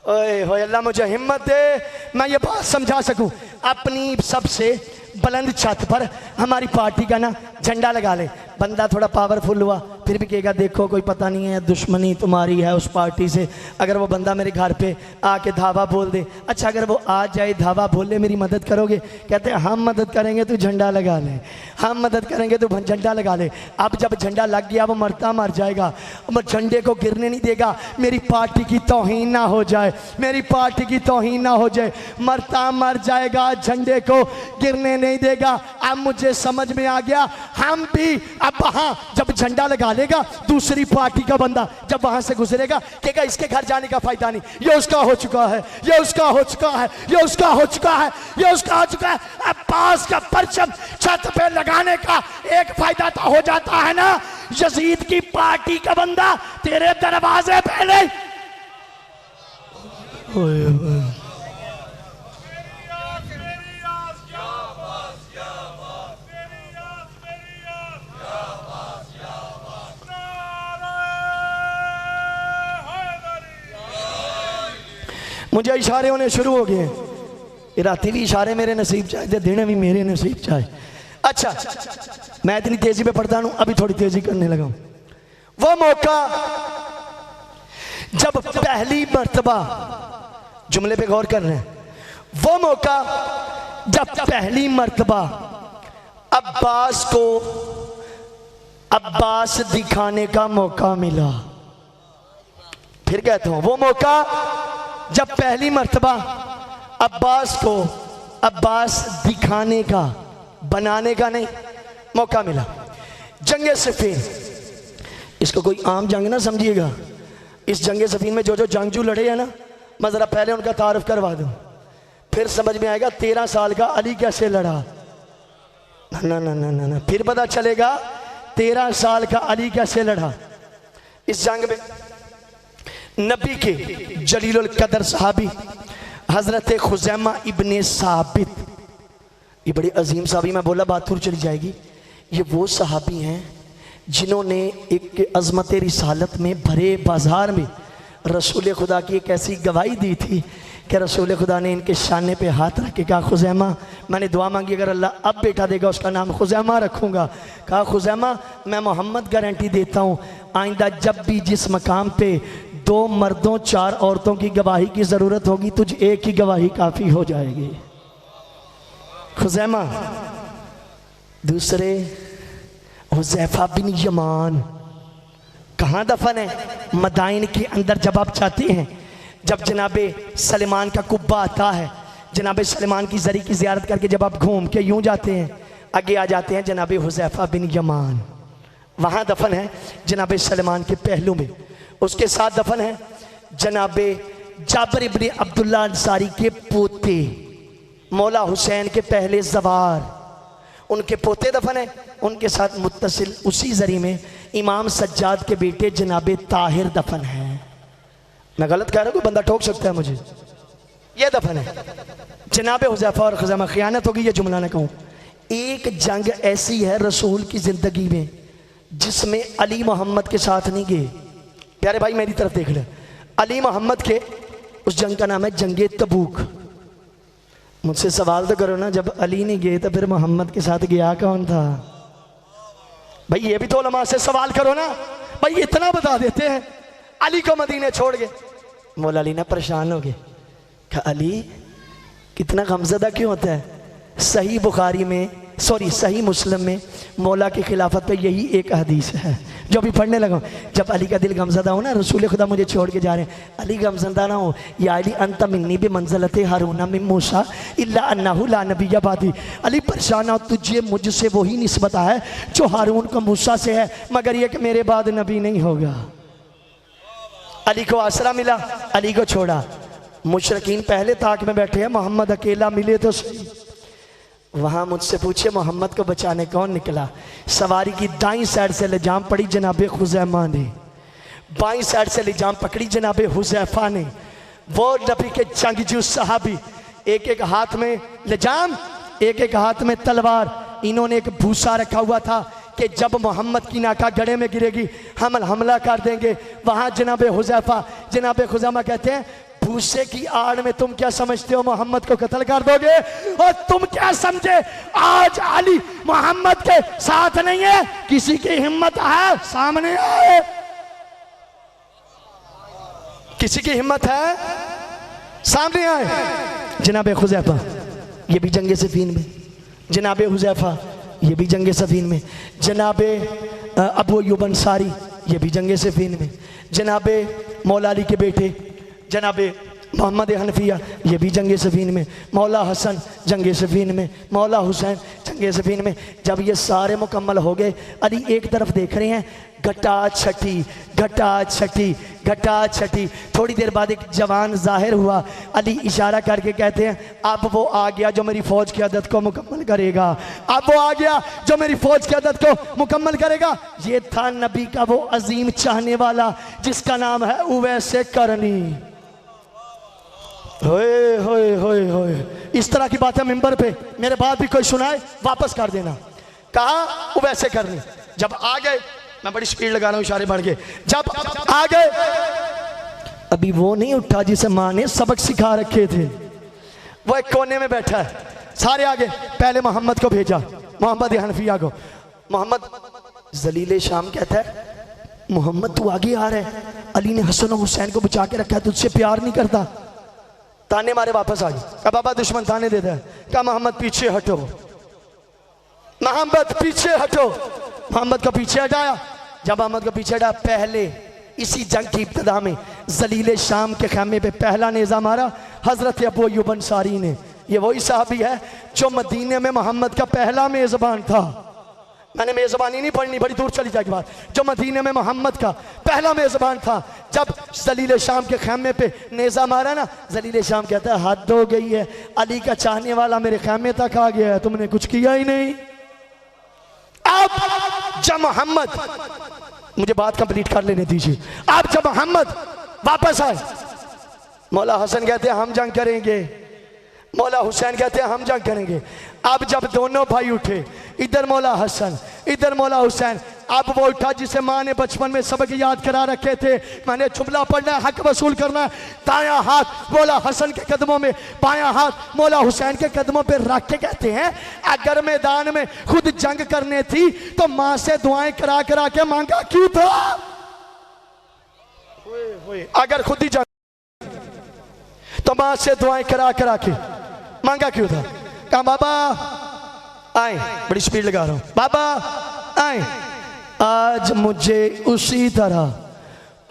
ओए हो अल्लाह मुझे हिम्मत दे, मैं ये बात समझा सकूं, अपनी सबसे बुलंद छत पर हमारी पार्टी का ना झंडा लगा ले। बंदा थोड़ा पावरफुल हुआ, फिर भी कहेगा देखो कोई पता नहीं है दुश्मनी तुम्हारी है उस पार्टी से। अगर वो बंदा मेरे घर पे आके धावा बोल दे, अच्छा अगर वो आ जाए धावा बोले मेरी मदद करोगे, कहते हैं हम मदद करेंगे तू झंडा लगा ले, हम मदद करेंगे तू झंडा लगा ले। अब जब झंडा लग गया वो मरता मर जाएगा, वो झंडे को गिरने नहीं देगा, मेरी पार्टी की तौहीन ना हो जाए, मेरी पार्टी की तौहीन ना हो जाए, मरता मर जाएगा, झंडे को गिरने नहीं देगा। अब मुझे समझ में आ गया, हम भी अब वहां जब झंडा लगा लेगा, दूसरी पार्टी का बंदा जब वहां से गुजरेगा कहेगा इसके घर जाने का फायदा नहीं, ये उसका हो चुका है, ये उसका हो चुका है, ये उसका हो चुका है, ये उसका हो चुका है। अब पास का परचम छत पे लगाने का एक फायदा तो हो जाता है ना, यजीद की पार्टी का बंदा तेरे दरवाजे पे नहीं। मुझे इशारे होने शुरू हो गए, राती भी इशारे मेरे नसीब चाहे थे, दिन भी मेरे नसीब चाहे। अच्छा मैं इतनी तेजी पे पढ़ता हूं, अभी थोड़ी तेजी करने लगा हूं। वो मौका जब पहली मर्तबा, जुमले पे गौर कर रहे हैं, वो मौका जब पहली मर्तबा अब्बास को अब्बास दिखाने का मौका मिला। फिर कहता हूं वो मौका जब पहली मर्तबा अब्बास को अब्बास दिखाने का, बनाने का नहीं, मौका मिला। जंग सिफीन, इसको कोई आम जंग ना समझिएगा। इस जंग सिफीन में जो जो जंगजू लड़े हैं ना, मैं जरा पहले उनका तारुफ करवा दूं, फिर समझ में आएगा 13 साल का अली कैसे लड़ा। ना ना ना ना ना, फिर पता चलेगा 13 साल का अली कैसे लड़ा। इस जंग में नबी के जलीलुल कदर सहाबी हजरत खुजैमा इब्ने साबित, ये बड़ी अजीम सहाबी, मैं बोला बात थोड़ी चली जाएगी। ये वो सहाबी हैं जिन्होंने एक अजमत रिसालत में भरे बाजार में रसूल खुदा की एक ऐसी गवाही दी थी कि रसूल खुदा ने इनके शाने पे हाथ रख के कहा, खुजैमा मैंने दुआ मांगी, अगर अल्लाह अब बेटा देगा उसका नाम खुजैमा रखूँगा। कहा खुजैमा मैं मोहम्मद गारंटी देता हूँ, आइंदा जब भी जिस मकाम पे 2 मर्दों 4 औरतों की गवाही की ज़रूरत होगी, तुझ एक ही गवाही काफ़ी हो जाएगी। खुजैमा। दूसरे हुज़ैफा बिन यमान कहाँ दफन है? मदाइन के अंदर। जब आप चाहते हैं, जब जनाबे सलेमान का कुब्बा आता है, जनाबे सलेमान की जरी की ज़ियारत करके जब आप घूम के यूं जाते हैं, आगे आ जाते हैं जनाबे हुज़ैफा बिन यमान, वहाँ दफन है जनाबे सलेमान के पहलू में। उसके साथ दफन है जनाबे जाबिर इब्ने अब्दुल्ला अंसारी के पोते मौला हुसैन के पहले जवार, उनके पोते दफन है। उनके साथ मुत्तसिल उसी जरी में इमाम सज्जाद के बेटे जनाबे ताहिर दफन है। मैं गलत कह रहा हूँ, कोई बंदा ठोक सकता है मुझे। ये दफन है जनाबे हुज़ैफा और खुज़ैमा। ख़यानत होगी ये जुमला ना कहूँ। एक जंग ऐसी है रसूल की ज़िंदगी में जिसमें अली मोहम्मद के साथ नहीं गए। प्यारे भाई मेरी तरफ देख ले, अली मोहम्मद के उस जंग का नाम है जंगे तबूक। मुझसे सवाल तो करो ना, जब अली नहीं गए तो फिर मोहम्मद के साथ गया कौन था? भाई ये भी तो उलमा से सवाल करो ना। भाई इतना बता देते हैं अली को मदीने छोड़ गए। मौला अली ना परेशान हो गए, कहा अली कितना गमज़दा क्यों होता है? सही बुखारी में, सही मुस्लिम में मौला की खिलाफत पे यही एक हदीस है जो भी पढ़ने लगा। जब अली का दिल गमज़दा हो ना, रसूल खुदा मुझे छोड़ के जा रहे हैं, अली गमज़दा ना हो, या अली अंत मिन्नी भी मंज़लते हारून मिन मूसा इल्ला अन्नहु ला नबिय्य बादी। अली परेशान ना हो, तुझे मुझसे वही निस्बत है जो हारून को मूसा से है, मगर ये कि मेरे बाद नबी नहीं होगा। अली को आसरा मिला, अली को छोड़ा। मुशरिकीन पहले ताक में बैठे हैं, मोहम्मद अकेला मिले तो सही। वहाँ मुझसे पूछे मोहम्मद को बचाने कौन निकला? सवारी की दाईं साइड से लिजाम पड़ी जनाबे खुज़ैमा ने, बाईं साइड से लिजाम पकड़ी जनाबे हुज़ैफा ने। वो नबी के जंगजू सहाबी, एक एक हाथ में लिजाम, एक एक हाथ में तलवार। इन्होंने एक भूसा रखा हुआ था कि जब मोहम्मद की नाका गड़े में गिरेगी हम हमला कर देंगे। वहाँ जनाबे हुज़ैफा जनाबे खुज़ैमा कहते हैं, भूसे की आड़ में तुम क्या समझते हो मोहम्मद को कत्ल कर दोगे? और तुम क्या समझे आज अली मोहम्मद के साथ नहीं है? किसी की हिम्मत है सामने आए? किसी की हिम्मत है सामने आए? जनाबे खुज़ैफा ये भी जंगे सिफीन में, जनाबे हुज़ैफा ये भी जंगे सिफीन में, जनाबे अबू अय्यूब अंसारी ये भी जंगे सिफीन में, जनाबे मौला अली के बेटे जनाबे मोहम्मद हनफिया ये भी जंगे सिफीन में, मौला हसन जंगे सिफीन में, मौला हुसैन जंगे सिफीन में। जब ये सारे मुकम्मल हो गए, अली एक तरफ देख रहे हैं, घटा छठी घटा छठी घटा छठी। थोड़ी देर बाद एक जवान जाहिर हुआ, अली इशारा करके कहते हैं, अब वो आ गया जो मेरी फौज की आदत को मुकम्मल करेगा, अब वो आ गया जो मेरी फौज की आदत को मुकम्मल करेगा। ये था नबी का वो अजीम चाहने वाला जिसका नाम है उवैस करनी। होए होए होए होए, इस तरह की बातें मिंबर पे मेरे बाद भी कोई सुनाए वापस कर देना। कहा वो वैसे करनी। जब आ गए, मैं बड़ी स्पीड लगा रहा हूँ, इशारे बढ़ गए। जब आ गए, अभी वो नहीं उठा जिसे माँ ने सबक सिखा रखे थे, वो एक कोने में बैठा है। सारे आगे, पहले मोहम्मद को भेजा, मोहम्मद हनफिया को। मोहम्मद जलील शाम कहता है, मोहम्मद तू आगे आ रहा है, अली ने हसन और हुसैन को बचा के रखा है, तुझसे प्यार नहीं करता। ताने मारे वापस आ गए। कहा बाबा दुश्मन ताने देता है। कहा मोहम्मद पीछे हटो, मोहम्मद पीछे हटो। मोहम्मद को पीछे हटाया। जब मोहम्मद को पीछे हटाया, पहले इसी जंग की इब्तिदा में जलील शाम के खैमे पे पहला नेज़ा मारा हज़रत अबू अय्यूब अंसारी ने। ये वही साहबी है जो मदीने में मोहम्मद का पहला मेज़बान था। मैंने मेज़बानी नहीं पढ़नी, बड़ी दूर चली जाएगी बात। जो मदीने में मोहम्मद का पहला मेज़बान था, जब जलील शाम के खैमे पे नेज़ा मारा ना, जलील शाम कहता है हद हो गई है, अली का चाहने वाला मेरे खैमे तक आ गया है, तुमने कुछ किया ही नहीं। अब जब मोहम्मद, मुझे बात कंप्लीट कर लेने दीजिए, अब जब मोहम्मद वापस आए, मौला हसन कहते हैं हम जंग करेंगे, मौला हुसैन कहते हैं हम जंग करेंगे। अब जब दोनों भाई उठे, इधर मौला हसन इधर मौला हुसैन, अब वो उठा जिसे माँ ने बचपन में सबक याद करा रखे थे, मैंने जुमला पढ़ना है, हक वसूल करना है। दायां हाथ मौला हसन के कदमों में, बायां हाथ मौला हुसैन के कदमों पे रख के कहते हैं अगर मैदान में खुद जंग करने थी तो माँ से दुआएं करा करा के मांगा क्यों था? अगर खुद ही जंग तो माँ से दुआएं करा करा के मांगा क्यों था? कहा बाबा आए, बड़ी स्पीड लगा रहा हूं, बाबा आए, आज मुझे उसी तरह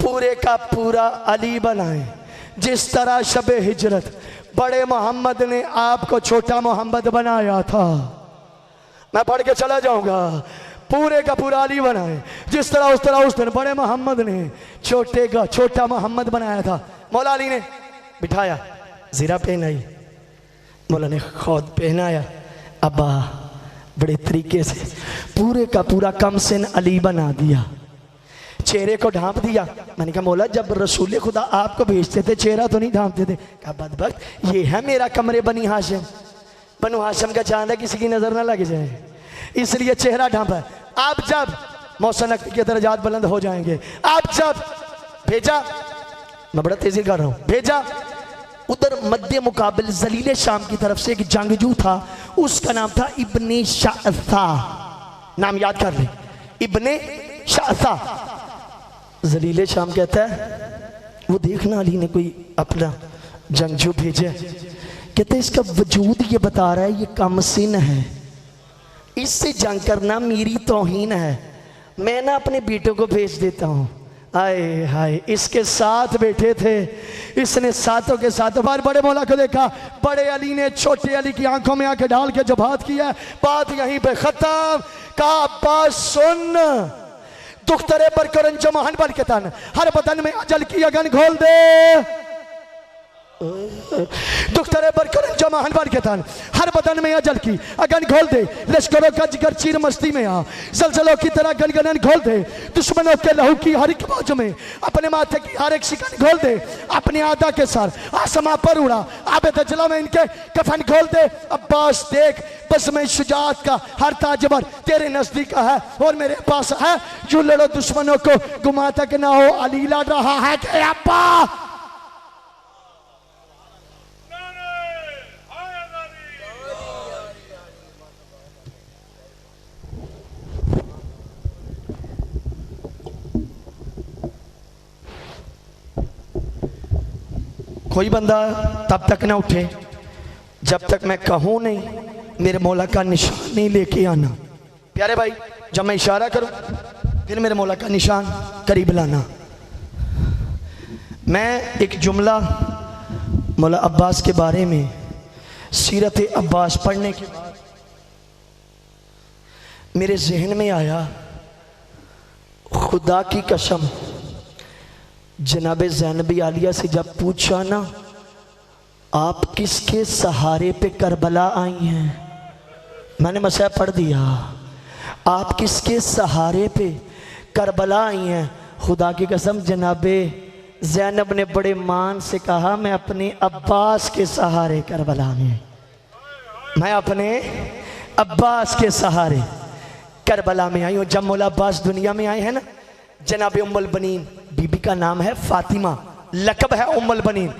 पूरे का पूरा अली बनाए जिस तरह शबे हिजरत बड़े मोहम्मद ने आपको छोटा मोहम्मद बनाया था। मैं पढ़ के चला जाऊंगा, पूरे का पूरा अली बनाए जिस तरह उस दिन बड़े मोहम्मद ने छोटे का छोटा मोहम्मद बनाया था। मौला अली ने बिठाया, जीरा पहनाई, मौला ने खुद पहनाया, अब्बा बड़े तरीके से पूरे का पूरा कमसिन अली बना दिया, चेहरे को ढांप दिया। मैंने कहा मौला जब रसूल खुदा आपको भेजते थे चेहरा तो नहीं ढांपते थे? कहा बदबख्त ये है मेरा कमरे बनी हाशिम, बनु हाशिम का चांद है किसी की नजर ना लग जाए, इसलिए चेहरा ढांपा। आप जब मौसन के दर्जात बुलंद हो जाएंगे, आप जब भेजा, मैं बड़ा तेजी कर रहा हूं, भेजा उधर मध्य मुकाबिल जलील शाम की तरफ से एक जंगजू था, उसका नाम था इब्ने शाअसा, नाम याद कर ले, इब्ने शाअसा। जलील शाम कहता है वो देखना अली ने कोई अपना जंगजू भेजा, कहते हैं इसका वजूद ये बता रहा है ये कमसिन है, इससे जंग करना मेरी तौहीन है, मैं ना अपने बेटों को भेज देता हूँ। आए हाय, इसके साथ बैठे थे, इसने साथों के साथ बार बड़े मौला को देखा, बड़े अली ने छोटे अली की आंखों में आंखें डाल के जो बात किया, बात यहीं पे खत्म। का बात सुन, दुख्तरे पर करन जमाहन बन के तन, हर बदन में अजल की अगन खोल दे, दुख्तरे पर करन जमाहन बन के तन, हर बदन में अजल की अगन खोल दे, लश्करों का जिगर चीर मस्ती में आ, जलजलों की तरह गनगनन खोल दे, दुश्मनों के लहू की हर एक मौज में अपने माथे की हर एक शिकन खोल दे, अपनी आदा के सर आसमां पर उड़ा, आबे दजला में इनके कफन खोल दे। अब्बास देख बस में शुजात का हर ताजवर तेरे नजदीक है और मेरे पास है, जो लड़ो दुश्मनों को गुमा तक ना हो, अली लड़ रहा है कि अब्बा। कोई बंदा तब तक ना उठे जब तक मैं कहूं नहीं मेरे मौला का निशान नहीं लेके आना। प्यारे भाई, जब मैं इशारा करूं फिर मेरे मौला का निशान करीब लाना। मैं एक जुमला मौला अब्बास के बारे में, सीरत अब्बास पढ़ने के बाद मेरे जहन में आया, खुदा की कसम जनाब ज़ैनबी आलिया से जब पूछा ना आप किसके सहारे पे करबला आई हैं, मैंने मसला पढ़ दिया, आप किसके सहारे पे करबला आई हैं, खुदा की कसम जनाबे ज़ैनब ने बड़े मान से कहा मैं अपने अब्बास के सहारे करबला में, मैं अपने अब्बास के सहारे करबला में आई हूँ। जब मौला अब्बास दुनिया में आए हैं ना, जनाब उम्मुल बनीन बीबी का नाम है फातिमा, लकब है उम्मुल बनीन,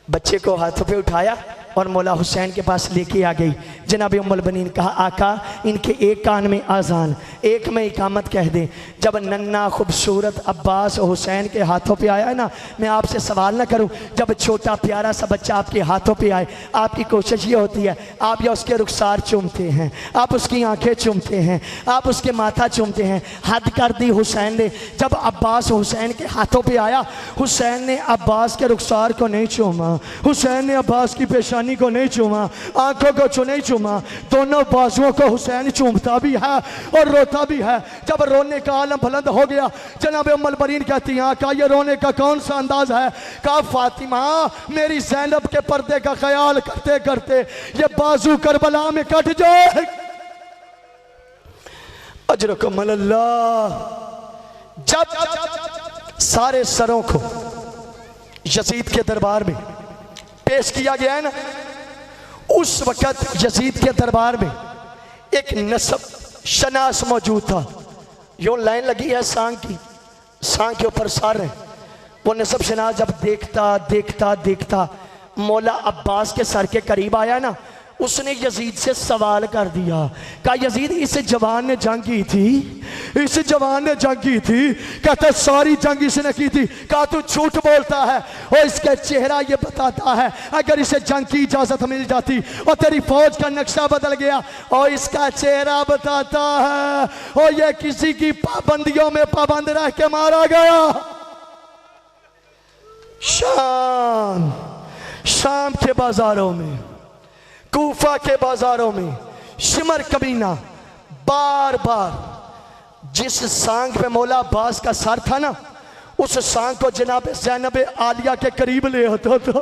बच्चे को हाथों पे उठाया, और मौला हुसैन के पास लेके आ गई। जनाब उम्मुल बनीन कहा आका इनके एक कान में आज़ान एक में इकामत कह दें। जब नन्ना खूबसूरत अब्बास और हुसैन के हाथों पे आया ना, मैं आपसे सवाल ना करूं, जब छोटा प्यारा सा बच्चा आपके हाथों पे आए आपकी कोशिश ये होती है आप या उसके रुखसार चूमते हैं, आप उसकी आंखें चूमते हैं, आप उसके माथा चूमते हैं। हद कर दी हुसैन ने। जब अब्बास हुसैन के हाथों पे आया, हुसैन ने अब्बास के रुखसार को नहीं चूमा, हुसैन ने अब्बास की पेशानी को नहीं चूमा, आंखों को नहीं चूमा, दोनों बाजुओं को हुसैन चूमता भी है और रोता भी है। जब रोने का आलम बुलंद हो गया, जनाब उम्मुल बनीन कहती हैं आका ये रोने का कौन सा अंदाज है? कहा फातिमा मेरी ज़ैनब के पर्दे का ख्याल करते करते ये बाजू करबला में कट जाए। अजरकुम अल्लाह। जब सारे सरों को यजीद के दरबार में पेश किया गया है ना, उस वक़्त यजीद के दरबार में एक नसब शनास मौजूद था। यो लाइन लगी है सांग की, सांग के ऊपर सार है। वो नसब शनास जब देखता देखता देखता मौला अब्बास के सर के करीब आया ना, उसने यजीद से सवाल कर दिया। कहा यजीद इस जवान ने जंग की थी, इस जवान ने जंग की थी? कहता सारी जंग इसने की थी। कहा तू झूठ बोलता है और इसका चेहरा ये बताता है अगर इसे जंग की इजाजत मिल जाती और तेरी फौज का नक्शा बदल गया, और इसका चेहरा बताता है और ये किसी की पाबंदियों में पाबंद रह के मारा गया। शाम के बाजारों में, कूफा के बाजारों में शिमर कमीना बार बार जिस सांग पे मौला अब्बास का सर था ना, उस सांग को जनाब ज़ैनब आलिया के करीब ले आता था।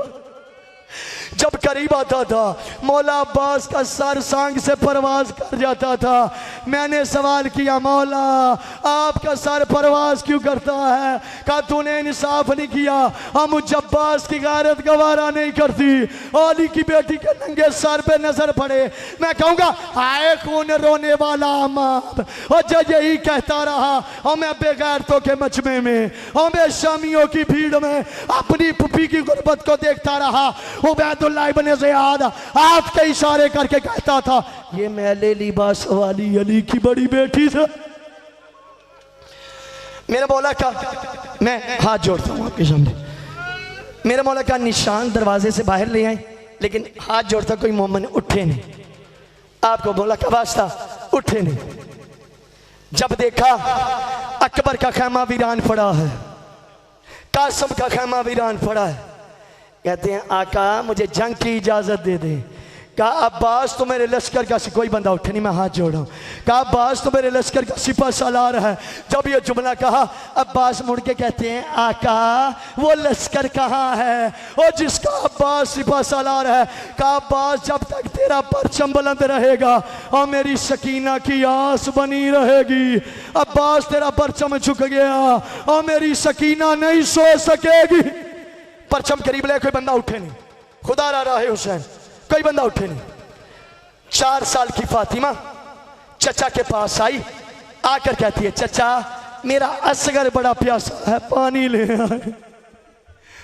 जब करीब आता था मौला अब्बास का सर सांग से परवाज कर जाता था। मैंने सवाल किया मौला आपका सर परवाज क्यों करता है? कहा तूने इंसाफ नहीं किया, हम मुझ अब्बास की गैरत गवारा नहीं करती। अली की बेटी के नंगे सर पे नजर पड़े, मैं कहूँगा हाय कौन रोने वाला अमाब। और जब यही कहता रहा और मैं बेगैरतों के मजमे में और मैं शामियों की भीड़ में अपनी पुप्पी की गुर्बत को देखता रहा। उबैदुल्लाह इब्न ज़ियाद आपके इशारे करके कहता था ये मैले लिबास वाली अली की बड़ी बेटी थी। मेरे मौला का मैं हाथ जोड़ता हूँ आपके सामने, मेरे मौला का निशान दरवाजे से बाहर ले आए, लेकिन हाथ जोड़ता कोई मोमिन उठे नहीं। आपको मौला का वास्ता उठे नहीं। जब देखा अकबर का खैमा वीरान पड़ा है, कासिम का खैमा वीरान पड़ा है, कहते हैं आका मुझे जंग की इजाजत दे दे। कहा अब्बास तो मेरे लश्कर का कोई बंदा उठे नहीं, मैं हाथ जोड़ा। कहा अब्बास तो मेरे लश्कर का सिपा सालार है। जब ये जुमला कहा अब्बास मुड़ के कहते हैं आका वो लश्कर कहाँ है और जिसका अब्बास सिपा सालार है? कहा अब्बास जब तक तेरा परचम बुलंद रहेगा और मेरी सकीना की आस बनी रहेगी। अब्बास तेरा परचम झुक गया और मेरी सकीना नहीं सो सकेगी। परचम करीब ले, कोई बंदा उठे नहीं। खुदा रहा है हुसैन, कोई बंदा उठे नहीं। 4 साल की फातिमा चचा के पास आई, आकर कहती है चचा मेरा असगर बड़ा प्यासा है, पानी ले आए।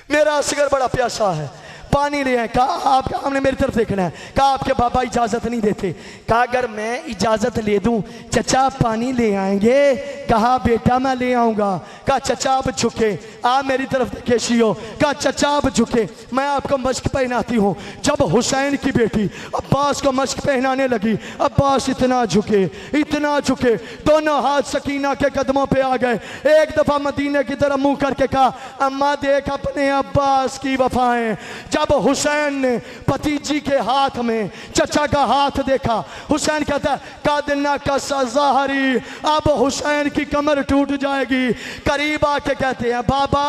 मेरा असगर बड़ा प्यासा है, पानी ले आए। कहा आप हमने मेरी तरफ देखना है। कहा आपके बाबा इजाजत नहीं देते। कहा अगर मैं इजाजत ले दूं चचा पानी ले आएंगे? कहा बेटा मैं ले आऊंगा। कहा चचा आप झुके, आप मेरी तरफ देखे शियो। कहा चचा आप झुके, मैं आपको मश्क पहनाती हूँ। जब हुसैन की बेटी अब्बास को मश्क पहनाने लगी, अब्बास इतना झुके, इतना झुके, दोनों हाथ सकीना के कदमों पे आ गए। एक दफा मदीने की तरफ मुंह करके कहा अम्मा देख अपने अब्बास की वफाएं। जब हुसैन ने भतीजी के हाथ में चचा का हाथ देखा, हुसैन कहता है कादना का सजाहरी, अब हुसैन की कमर टूट जाएगी। करीब आके कहते हैं बाबा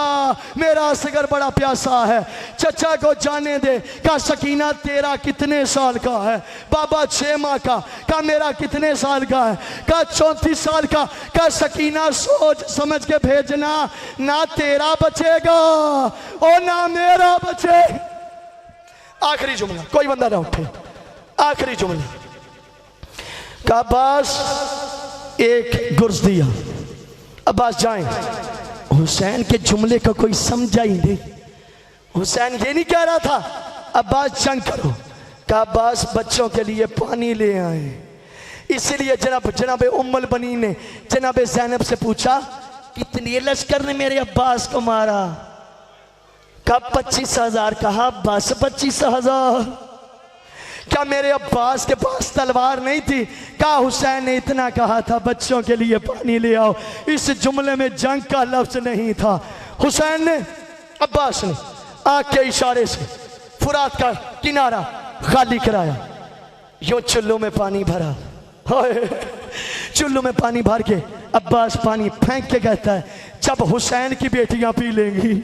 मेरा असगर बड़ा प्यासा है, चचा को जाने दे। का सकीना तेरा कितने साल का है? बाबा 6 माह का। का मेरा कितने साल का है? का 34 साल का। का सकीना सोच समझ के भेजना, ना तेरा बचेगा और ना मेरा बचेगा। आखिरी जुमला, कोई बंदा ना उठे। आखिरी जुमला का अब्बास एक गुर्ज दिया, अब्बास जाएं। हुसैन के जुमले का कोई समझा ही नहीं। हुसैन ये नहीं कह रहा था अब्बास जंग करो, कहा अब्बास बच्चों के लिए पानी ले आए। इसलिए जनाब उम्मुल बनी ने जनाब ज़ैनब से पूछा कितने लश्कर ने मेरे अब्बास को मारा? कब 25,000? कहा बस 25,000। क्या मेरे अब्बास के पास तलवार नहीं थी? कहा हुसैन ने इतना कहा था बच्चों के लिए पानी ले आओ। इस जुमले में जंग का लफ्ज नहीं था। हुसैन ने अब्बास ने आँख के इशारे से फुरात का किनारा खाली कराया, यूं चुल्लू में पानी भरा। चुल्लू में पानी भर के अब्बास पानी फेंक के कहता है जब हुसैन की बेटियां पी लेंगी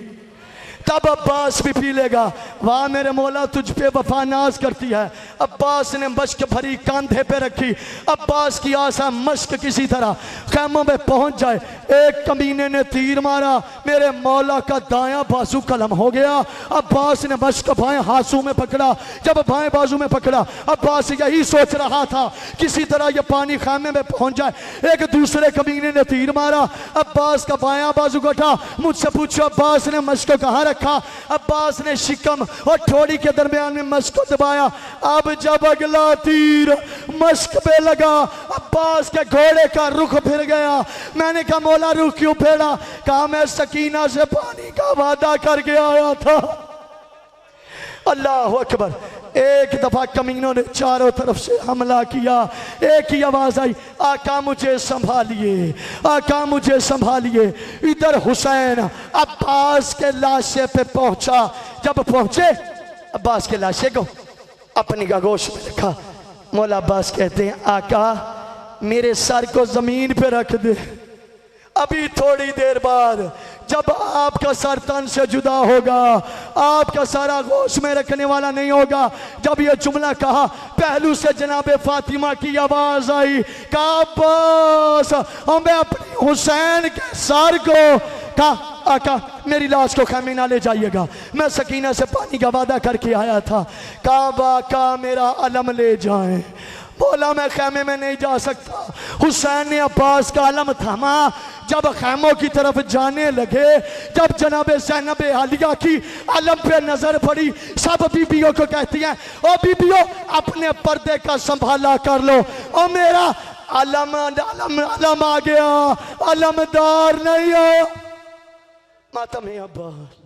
तब अब्बास भी पी लेगा। वाह मेरे मौला तुझ पे वफा नाज करती है। अब्बास ने मश्क भरी कांधे पे रखी। अब्बास की आशा मश्क किसी तरह खैमों में पहुंच जाए। एक कमीने ने तीर मारा, मेरे मौला का दायां बाजू कलम हो गया। अब्बास ने मश्क बाएं हाथों में पकड़ा। जब बाएं बाजू में पकड़ा अब्बास यही सोच रहा था किसी तरह ये पानी खैमे में पहुंच जाए। एक दूसरे कमीने ने तीर मारा, अब्बास का बायां बाजू कटा। मुझसे पूछो अब्बास ने मश्क कहाँ रखा? अब्बास ने शिकम और ठोड़ी के दरमियान में मश्क को दबाया। अब जब अगला तीर मश्क पे लगा अब्बास के घोड़े का रुख फिर गया। मैंने कहा मौला रुख क्यों फेरा? कहा मैं सकीना से पानी का वादा करके आया था। अल्लाह अकबर। एक दफा कमीनों ने चारों तरफ से हमला किया। एक ही आवाज आई आका मुझे संभालिए, आका मुझे संभालिए। इधर हुसैन अब्बास के लाशे पे पहुंचा। जब पहुंचे अब्बास के लाशे को अपनी आगोश में रखा। मौला अब्बास कहते हैं आका मेरे सर को जमीन पे रख दे। अभी थोड़ी देर बाद जब आपका सर तन से जुदा होगा, आपका सारा गोश में रखने वाला नहीं होगा। जब यह जुमला कहा पहलू से जनाबे फातिमा की आवाज आई, कहा बस हमें अपनी हुसैन के सर को, कहा आका मेरी लाश को खैमे ना ले जाइएगा, मैं सकीना से पानी का वादा करके आया था। कहा आका मेरा अलम ले जाएं। बोला मैं खैमे में नहीं जा सकता। हुसैन ने अब्बास का अलम थामा। जब खैमों की तरफ जाने लगे, जब जनाबे ज़ैनब आलिया की अलम पे नजर पड़ी, सब बीबियों को कहती हैं ओ बीबियों अपने पर्दे का संभाला कर लो, ओ मेरा अलम अलम अलम आ गया, अलमदार नहीं हो। मातम है अब्बास।